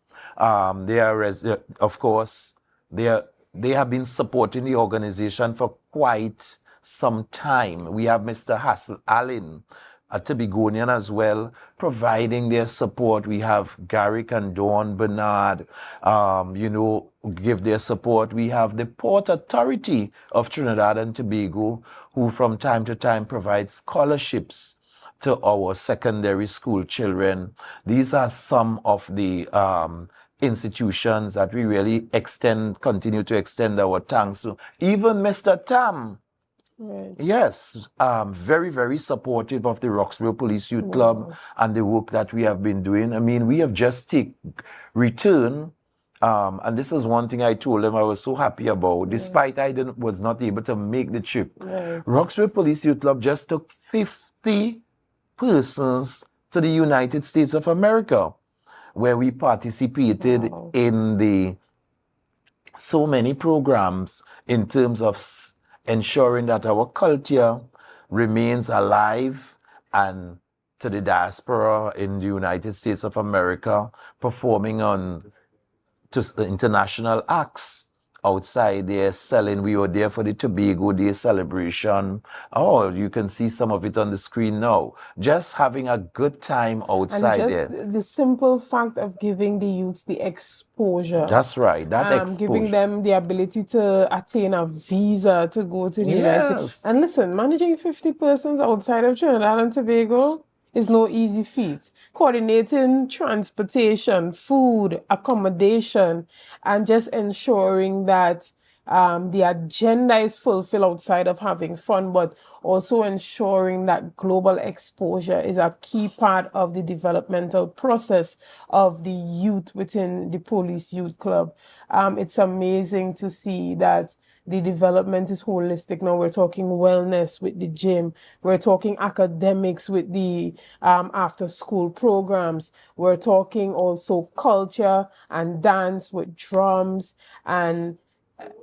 They have been supporting the organization for quite some time. We have Mr. Hassel Allen, a Tobagonian as well, providing their support. We have Garrick and Dawn Bernard, give their support. We have the Port Authority of Trinidad and Tobago, who from time to time provides scholarships to our secondary school children. These are some of the institutions that we really continue to extend our thanks to. Even Mr. Tam, Right. yes, very, very supportive of the Roxborough Police Youth Club and the work that we have been doing. I mean, we have just returned, and this is one thing I told them I was so happy about, despite I was not able to make the trip. Right. Roxborough Police Youth Club just took 50 persons to the United States of America, where we participated in the so many programs in terms of ensuring that our culture remains alive, and to the diaspora in the United States of America, performing on international acts outside there, selling. We were there for the Tobago Day celebration. Oh, you can see some of it on the screen now. Just having a good time outside and there. just the simple fact of giving the youths the exposure. That's right, that exposure. Giving them the ability to attain a visa to go to the university. And listen, managing 50 persons outside of Trinidad and Tobago is no easy feat. Coordinating transportation, food, accommodation, and just ensuring that the agenda is fulfilled outside of having fun, but also ensuring that global exposure is a key part of the developmental process of the youth within the Police Youth Club. It's amazing to see that the development is holistic. Now we're talking wellness with the gym. We're talking academics with the after-school programs. We're talking also culture and dance with drums and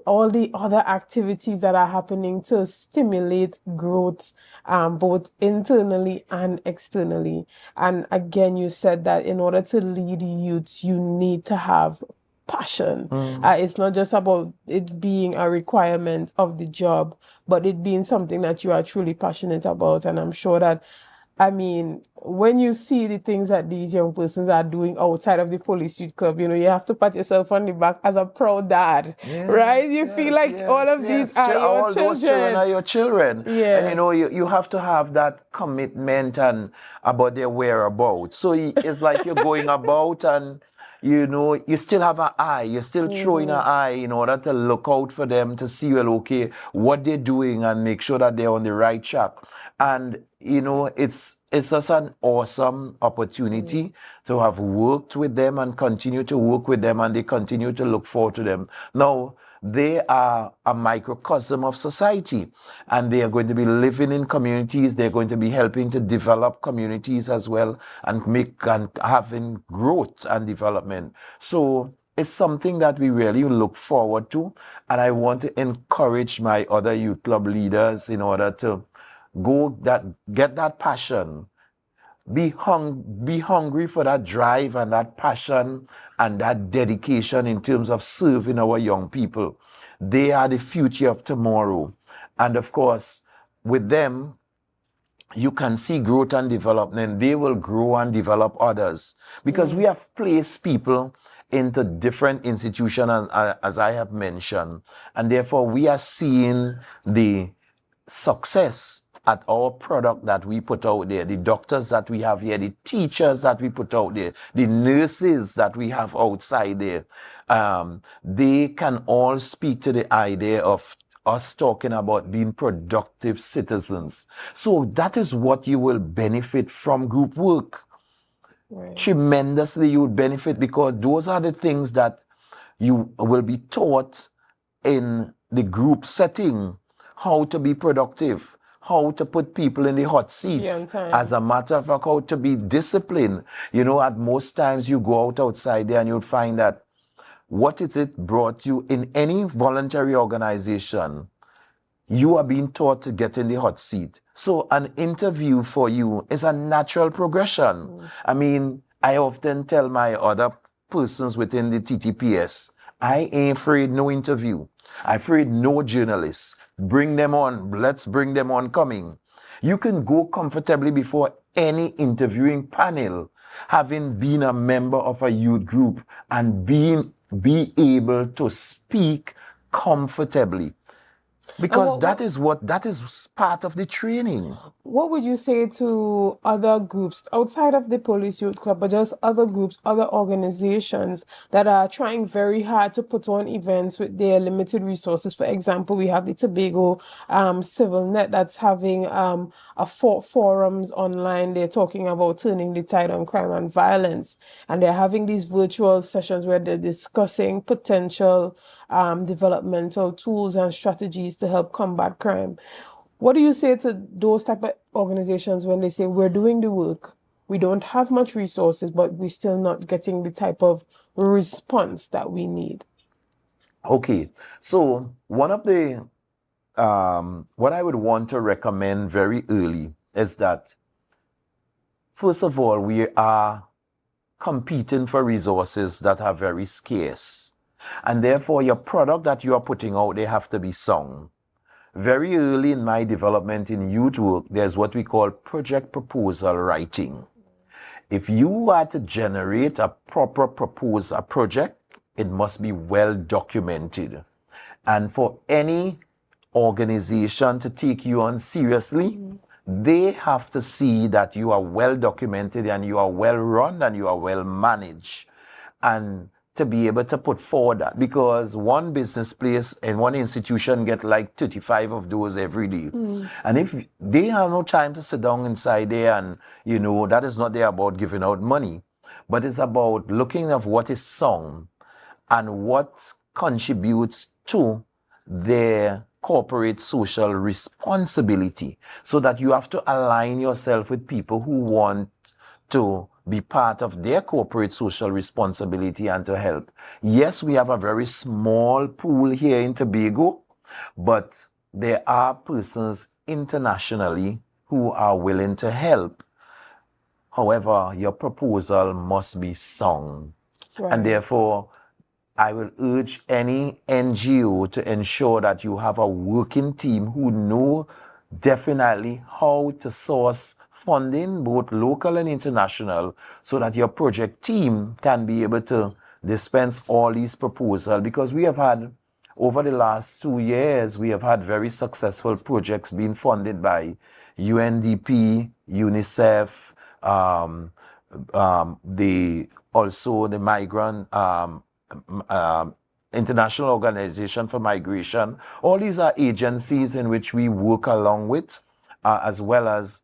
all the other activities that are happening to stimulate growth, both internally and externally. And again, you said that in order to lead youths, you need to have passion. It's not just about it being a requirement of the job, but it being something that you are truly passionate about. And I'm sure that, I mean, when you see the things that these young persons are doing outside of the Police Youth Club, you have to pat yourself on the back as a proud dad, right? You feel like all of these are your all those children are your children. Yeah. And you have to have that commitment and about their whereabouts. So it's like you're going about and you still have an eye. You're still throwing an eye in order to look out for them to see, what they're doing and make sure that they're on the right track. And, it's just an awesome opportunity to have worked with them and continue to work with them, and they continue to look forward to them. Now, they are a microcosm of society, and they are going to be living in communities. They're going to be helping to develop communities as well and having growth and development. So it's something that we really look forward to, and I want to encourage my other youth club leaders in order to get that passion. Be hungry for that drive and that passion and that dedication in terms of serving our young people. They are the future of tomorrow. And of course, with them, you can see growth and development. They will grow and develop others. Because we have placed people into different institutions, as I have mentioned. And therefore, we are seeing the success at our product that we put out there, the doctors that we have here, the teachers that we put out there, the nurses that we have outside there. They can all speak to the idea of us talking about being productive citizens. So that is what you will benefit from group work. Right. Tremendously you would benefit, because those are the things that you will be taught in the group setting, how to be productive, how to put people in the hot seats. As a matter of fact, how to be disciplined. At most times you go outside there and you'll find that what is it brought you in any voluntary organization, you are being taught to get in the hot seat. So an interview for you is a natural progression. I mean, I often tell my other persons within the TTPS, I ain't afraid no interview. I'm afraid no journalists. Bring them on. Let's bring them on coming. You can go comfortably before any interviewing panel, having been a member of a youth group and be able to speak comfortably. Because that is part of the training. What would you say to other groups outside of the Police Youth Club, but just other groups, other organizations that are trying very hard to put on events with their limited resources? For example, we have the Tobago Civil Net that's having forums online. They're talking about turning the tide on crime and violence, and they're having these virtual sessions where they're discussing potential developmental tools and strategies to help combat crime. What do you say to those type of organizations when they say we're doing the work, we don't have much resources, but we're still not getting the type of response that we need? Okay, so one of the, what I would want to recommend very early is that, first of all, we are competing for resources that are very scarce. And therefore, your product that you are putting out, they have to be sound. Very early in my development in youth work, there's what we call project proposal writing. If you are to generate a proper project, it must be well documented. And for any organization to take you on seriously, they have to see that you are well documented and you are well run and you are well managed. And to be able to put forward that, because one business place and one institution get like 35 of those every day. And if they have no time to sit down inside there and, you know, that is not there about giving out money, but it's about looking at what is sound and what contributes to their corporate social responsibility, so that you have to align yourself with people who want to be part of their corporate social responsibility and to help. Yes, we have a very small pool here in Tobago, but there are persons internationally who are willing to help. However, your proposal must be sound. Right. And therefore, I will urge any NGO to ensure that you have a working team who know definitely how to source funding, both local and international, so that your project team can be able to dispense all these proposals. Because we have had, over the last 2 years, we have had very successful projects being funded by UNDP, UNICEF, the Migrant International Organization for Migration. All these are agencies in which we work along with, as well as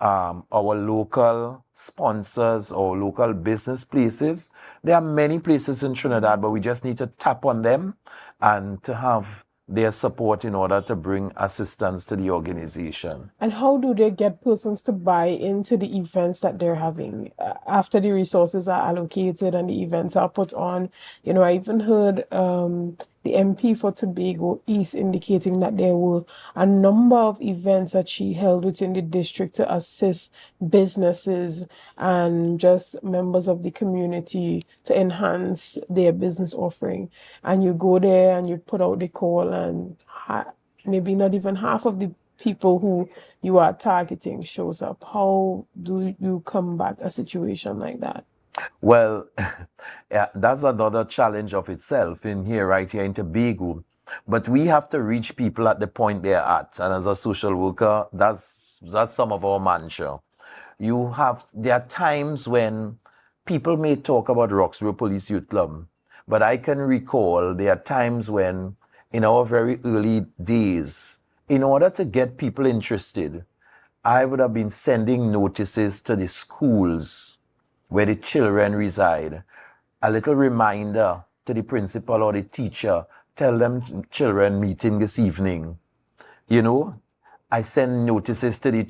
our local sponsors or local business places. There are many places in Trinidad, but we just need to tap on them and to have their support in order to bring assistance to the organization. And how do they get persons to buy into the events that they're having after the resources are allocated and the events are put on? You know, I even heard the MP for Tobago East indicating that there were a number of events that she held within the district to assist businesses and just members of the community to enhance their business offering. And you go there and you put out the call, and maybe not even half of the people who you are targeting shows up. How do you combat a situation like that? Well, yeah, that's another challenge of itself right here in Tobago. But we have to reach people at the point they're at. And as a social worker, that's some of our mantra. There are times when people may talk about Roxborough Police Youth Club, but I can recall there are times when, in our very early days, in order to get people interested, I would have been sending notices to the schools where the children reside, a little reminder to the principal or the teacher, tell them children meeting this evening. You know, I send notices to the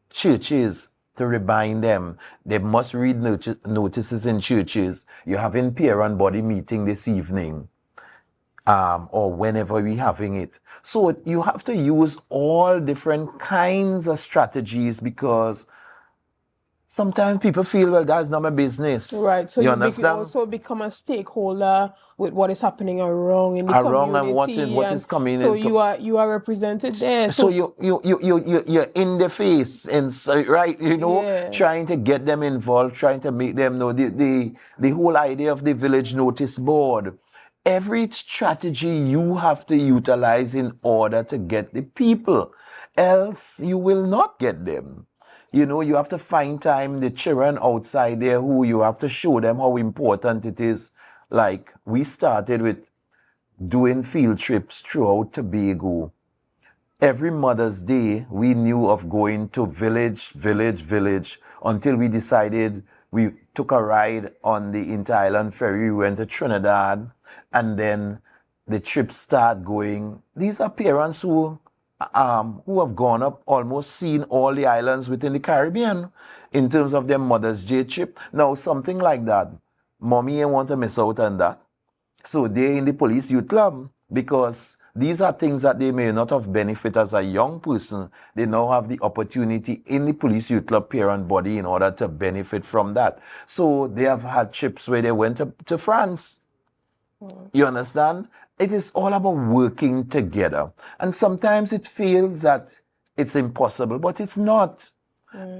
churches to remind them they must read notices in churches. You're having parent body meeting this evening, or whenever we're having it. So you have to use all different kinds of strategies, because sometimes people feel, well, that's not my business. Right. So you also become a stakeholder with what is happening around in the community. And what is coming. So you are represented there. So you're in the face, and so, right, trying to get them involved, trying to make them know the whole idea of the village notice board. Every strategy you have to utilize in order to get the people, else you will not get them. You have to find time, the children outside there who you have to show them how important it is. Like, we started with doing field trips throughout Tobago. Every Mother's Day, we knew of going to village, until we decided we took a ride on the Inter-Island Ferry. We went to Trinidad, and then the trip started going. These are parents who have gone up, almost seen all the islands within the Caribbean in terms of their Mother's Day trip. Now, something like that, mommy ain't want to miss out on that. So they're in the police youth club, because these are things that they may not have benefit as a young person. They now have the opportunity in the police youth club parent body in order to benefit from that. So they have had trips where they went to France. You understand? It is all about working together. And sometimes it feels that it's impossible, but it's not.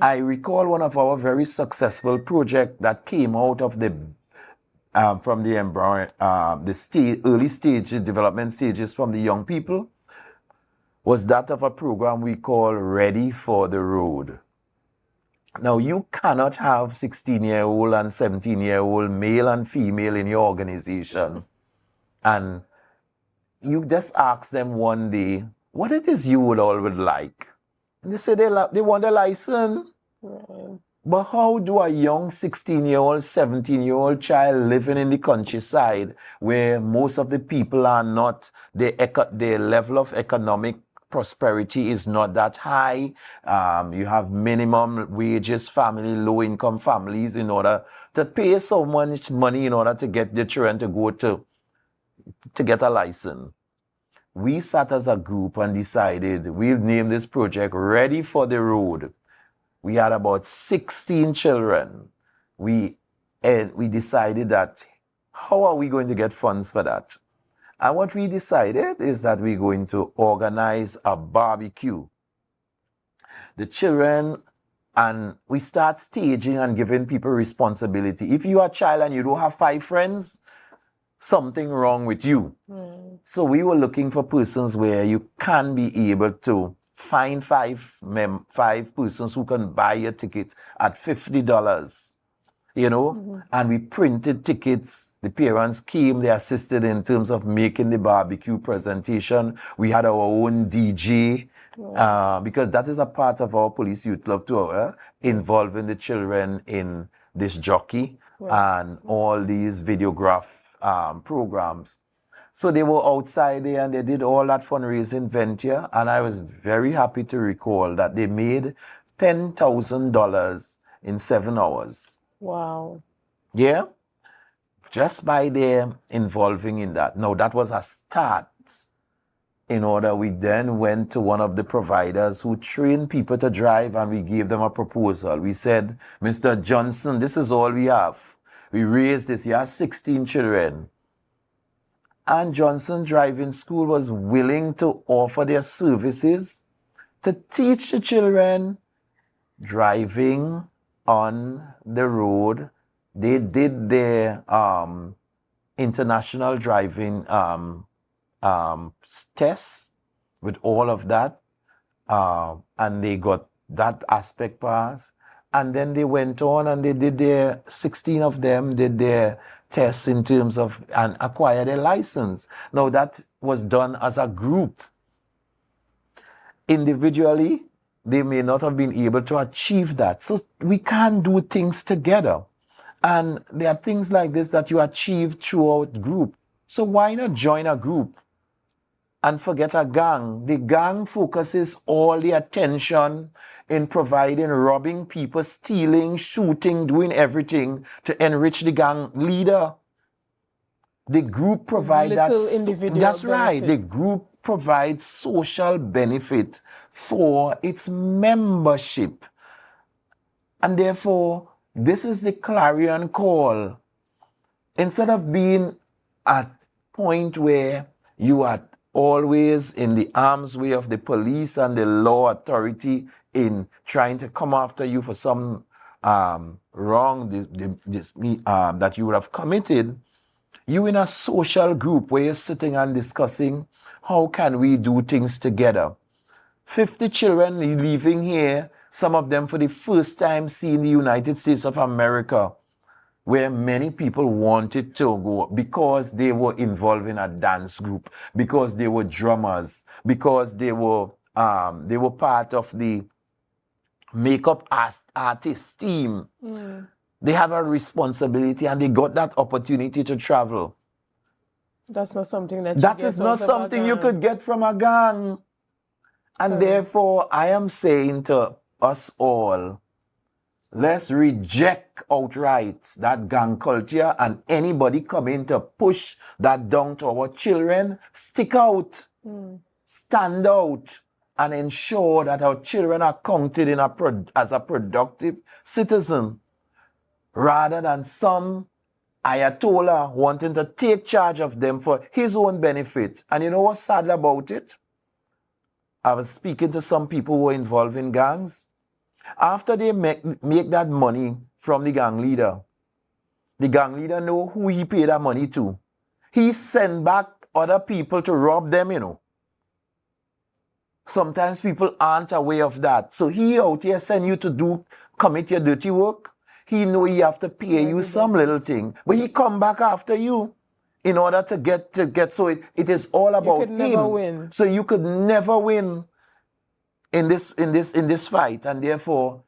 I recall one of our very successful projects that came out of the early stages, development stages from the young people, was that of a program we call Ready for the Road. Now, you cannot have 16-year-old and 17-year-old male and female in your organization, and you just ask them one day what it is you would like. And they say they want a license. Right. But how do a young 16-year-old, 17-year-old child living in the countryside, where most of the people are not, their level of economic prosperity is not that high, you have minimum wages, low-income families, in order to pay so much money in order to get the children to go to get a license. We sat as a group and decided we'll name this project Ready for the Road. We had about 16 children. We decided that, how are we going to get funds for that? And what we decided is that we're going to organize a barbecue. The children, and we start staging and giving people responsibility. If you're a child and you don't have 5 friends, something wrong with you. So we were looking for persons where you can be able to find 5 persons who can buy a ticket at $50, and we printed tickets. The parents came, they assisted in terms of making the barbecue presentation. We had our own DJ, because that is a part of our police youth club tour, involving the children in this jockey and all these videograph programs. So they were outside there and they did all that fundraising venture, and I was very happy to recall that they made $10,000 in 7 hours. Wow. Yeah? Just by their involving in that. Now, that was a start. In order, we then went to one of the providers who trained people to drive, and we gave them a proposal. We said, Mr. Johnson, this is all we have. We raised this. You have 16 children. And Johnson Driving School was willing to offer their services to teach the children driving on the road. They did their international driving tests with all of that, and they got that aspect passed. And then they went on and they did 16 of them did their tests in terms of, and acquired a license. Now that was done as a group. Individually, they may not have been able to achieve that. So we can do things together. And there are things like this that you achieve throughout group. So why not join a group and forget a gang? The gang focuses all the attention in providing, robbing people, stealing, shooting, doing everything to enrich the gang leader. The group provides that. That's right. The group provides social benefit for its membership. And therefore, this is the clarion call. Instead of being at point where you are always in the arm's way of the police and the law authority in trying to come after you for some wrong that you would have committed, you in a social group where you're sitting and discussing how can we do things together. 50 children leaving here, some of them for the first time seeing the United States of America, where many people wanted to go because they were involved in a dance group, because they were drummers, because they were part of the makeup artist team. They have a responsibility and they got that opportunity to travel. That's not something that is not something you could get from a gang. And therefore, I am saying to us all, let's reject outright that gang culture, and anybody coming to push that down to our children, stick out, stand out, and ensure that our children are counted as a productive citizen, rather than some Ayatollah wanting to take charge of them for his own benefit. And you know what's sad about it? I was speaking to some people who were involved in gangs. After they make that money from the gang leader know who he paid that money to. He sent back other people to rob them, you know. Sometimes people aren't aware of that. So he out here send you to commit your dirty work. He know he have to pay you some little thing. But he come back after you in order to get so it is all about you could him. Never win. So you could never win in this fight, and therefore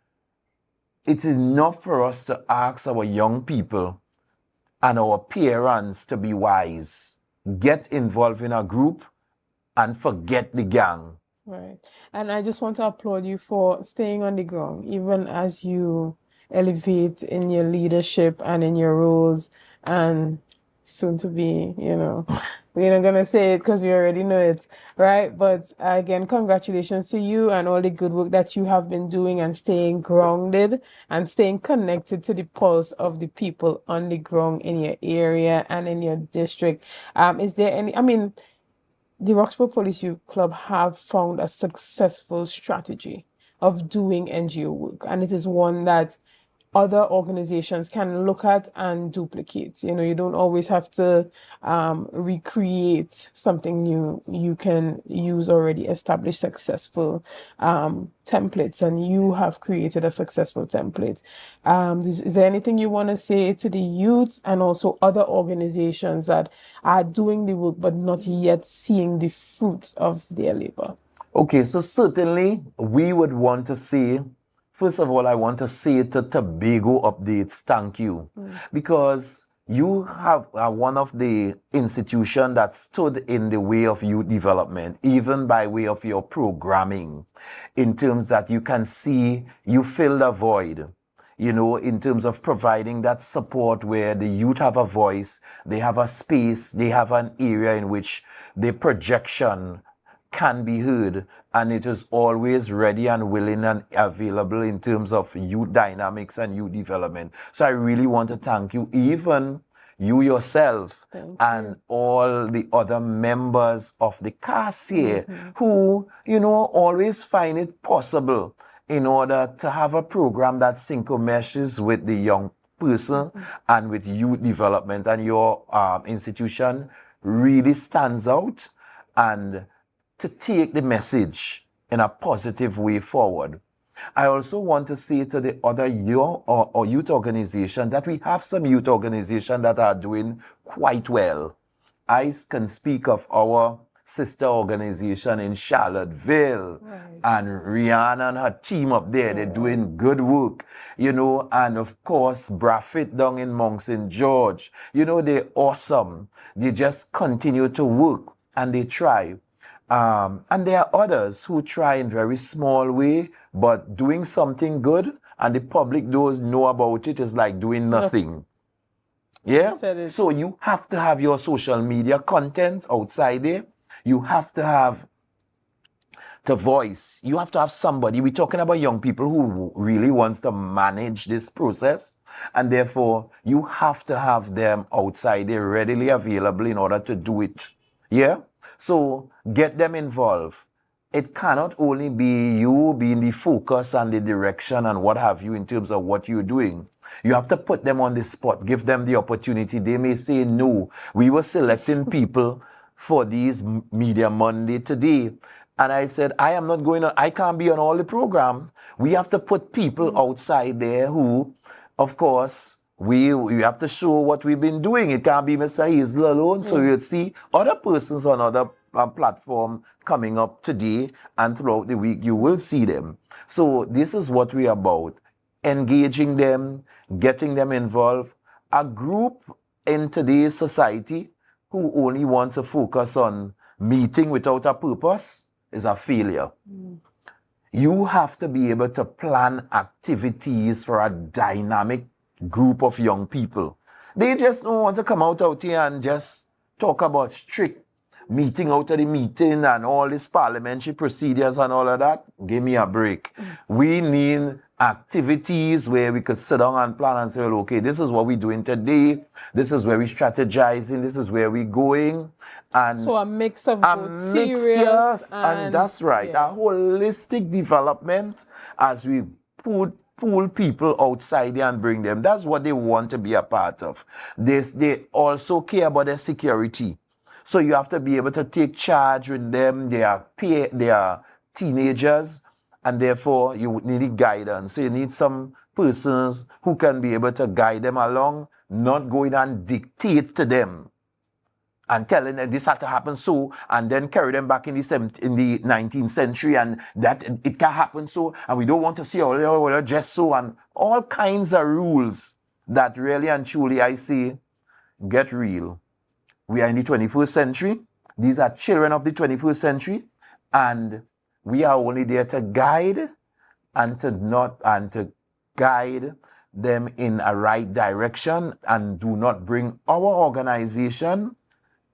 it is enough for us to ask our young people and our parents to be wise. Get involved in a group and forget the gang. Right. And I just want to applaud you for staying on the ground, even as you elevate in your leadership and in your roles, and soon to be, we're not going to say it because we already know it, right? But again, congratulations to you and all the good work that you have been doing and staying grounded and staying connected to the pulse of the people on the ground in your area and in your district. Is there any, the Roxborough Police Youth Club have found a successful strategy of doing NGO work, and it is one that other organizations can look at and duplicate. You don't always have to recreate something new. You can use already established successful templates, and you have created a successful template. Is there anything you want to say to the youths and also other organizations that are doing the work but not yet seeing the fruits of their labor? Okay, so certainly we would want to see, first of all, I want to say to Tobago Updates, thank you. Because you have one of the institutions that stood in the way of youth development, even by way of your programming, in terms that you can see you fill the void, in terms of providing that support where the youth have a voice, they have a space, they have an area in which the projection can be heard, and it is always ready and willing and available in terms of youth dynamics and youth development. So I really want to thank you, even you yourself and all the other members of the cast here who, always find it possible in order to have a program that synchronizes with the young person and with youth development. And your institution really stands out and to take the message in a positive way forward. I also want to say to the other youth organizations that we have some youth organizations that are doing quite well. I can speak of our sister organization in Charlottesville, and Rihanna and her team up there, they're doing good work, and of course, Braffit down in Mount St. George, they're awesome. They just continue to work and they try. And there are others who try in very small way, but doing something good, and the public does know about it is like doing nothing. Yeah? So you have to have your social media content outside there. You have to have to voice. You have to have somebody. We're talking about young people who really wants to manage this process, and therefore you have to have them outside there readily available in order to do it. Yeah? So get them involved. It cannot only be you being the focus and the direction and what have you in terms of what you're doing. You have to put them on the spot, give them the opportunity. They may say, no, we were selecting people for these Media Monday today. And I said, I can't be on all the program. We have to put people outside there who, of course, we have to show what we've been doing. It can't be Mr. Hazel alone. So you'll see other persons on other platform coming up today and throughout the week. You will see them. So this is what we're about. Engaging them, getting them involved. A group in today's society who only wants to focus on meeting without a purpose is a failure. You have to be able to plan activities for a dynamic group of young people. They just don't want to come out here and just talk about strict meeting out of the meeting and all this parliamentary procedures and all of that. Give me a break. We need activities where we could sit down and plan and say, well, okay, this is what we're doing today. This is where we're strategizing. This is where we're going. And so a mix of both serious and that's right. Yeah. A holistic development as we pull people outside and bring them. That's what they want to be a part of. They also care about their security. So you have to be able to take charge with them. They are teenagers, and therefore you would need guidance. So you need some persons who can be able to guide them along, not going and dictate to them and telling them this had to happen so, and then carry them back in the 19th century, and that it can happen so, and we don't want to see all just so, and all kinds of rules that really and truly I say, get real. We are in the 21st century. These are children of the 21st century, and we are only there to guide and to guide them in a right direction, and do not bring our organization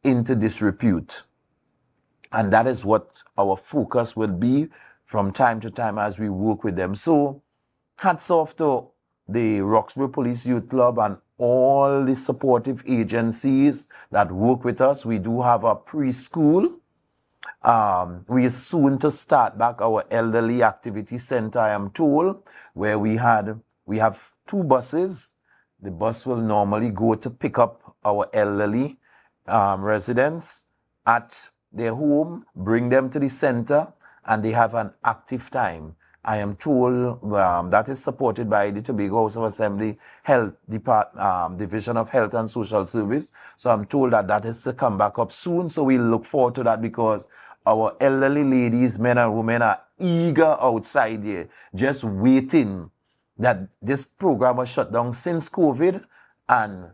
into disrepute. And that is what our focus will be from time to time as we work with them. So hats off to the Roxbury Police Youth Club and all the supportive agencies that work with us. We do have a preschool. We are soon to start back our elderly activity center, I am told, where we have 2 buses. The bus will normally go to pick up our elderly residents at their home, bring them to the center, and they have an active time. I am told that is supported by the Tobago House of Assembly Health Division of Health and Social Service. So I'm told that is to come back up soon. So we look forward to that, because our elderly ladies, men and women, are eager outside there, just waiting that this program was shut down since COVID, and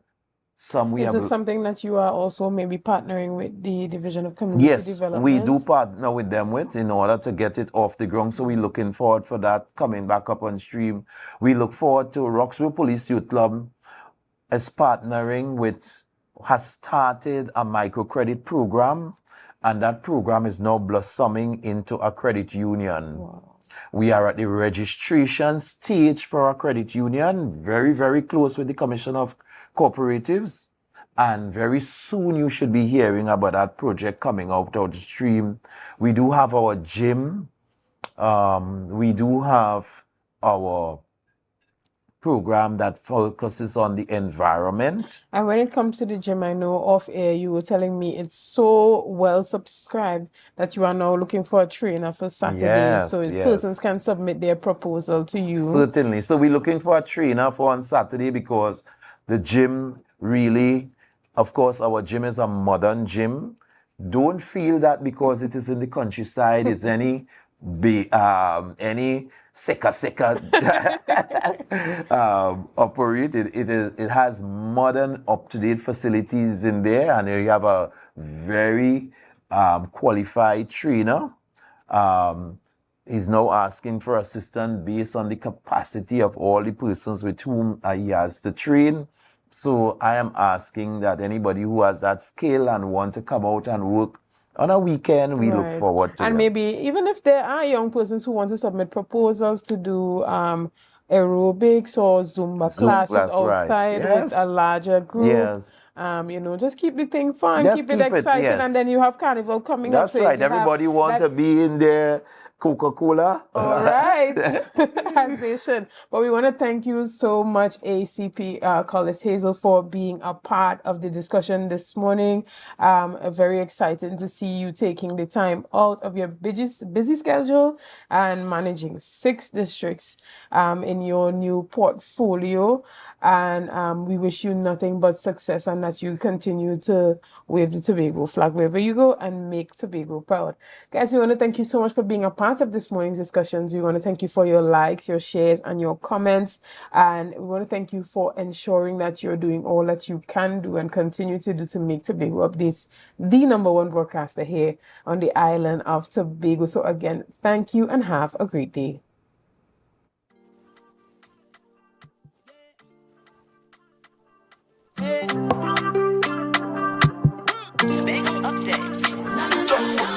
Is this something that you are also maybe partnering with the Division of Community Development? Yes, we do partner with them in order to get it off the ground. So we're looking forward for that coming back up on stream. We look forward to Roxbury Police Youth Club as has started a microcredit program, and that program is now blossoming into a credit union. Wow. We are at the registration stage for a credit union, very, very close with the Commission of Cooperatives, and very soon you should be hearing about that project coming out of the stream. We do have our gym. We do have our program that focuses on the environment. And when it comes to the gym, I know off air you were telling me it's so well subscribed that you are now looking for a trainer for Saturday, so persons can submit their proposal to you. Certainly. So we're looking for a trainer for on Saturday, because the gym really, of course, our gym is a modern gym. Don't feel that because it is in the countryside is any seka operated. It has modern, up-to-date facilities in there, and you have a very qualified trainer. He's now asking for assistance based on the capacity of all the persons with whom he has to train. So I am asking that anybody who has that skill and want to come out and work On a weekend, we look Right. forward to And them. maybe even if there are young persons who want to submit proposals to do aerobics or Zumba Zoom classes class, right. outside with a Yes. larger group, Yes. just keep the thing fun, Just keep it keep it, exciting, and then yes. you have Carnival coming up. That's So right. you have Everybody want that- to be in their Coca-Cola. All right, as they should. But we want to thank you so much, ACP Collis Hazel, for being a part of the discussion this morning. Very exciting to see you taking the time out of your busy schedule and managing 6 districts in your new portfolio. And we wish you nothing but success and that you continue to wave the Tobago flag wherever you go and make Tobago proud. Guys, we want to thank you so much for being a part of this morning's discussions. We want to thank you for your likes, your shares, and your comments. And we want to thank you for ensuring that you're doing all that you can do and continue to do to make Tobago Updates the #1 broadcaster here on the island of Tobago. So again, thank you and have a great day. Tobago Updates.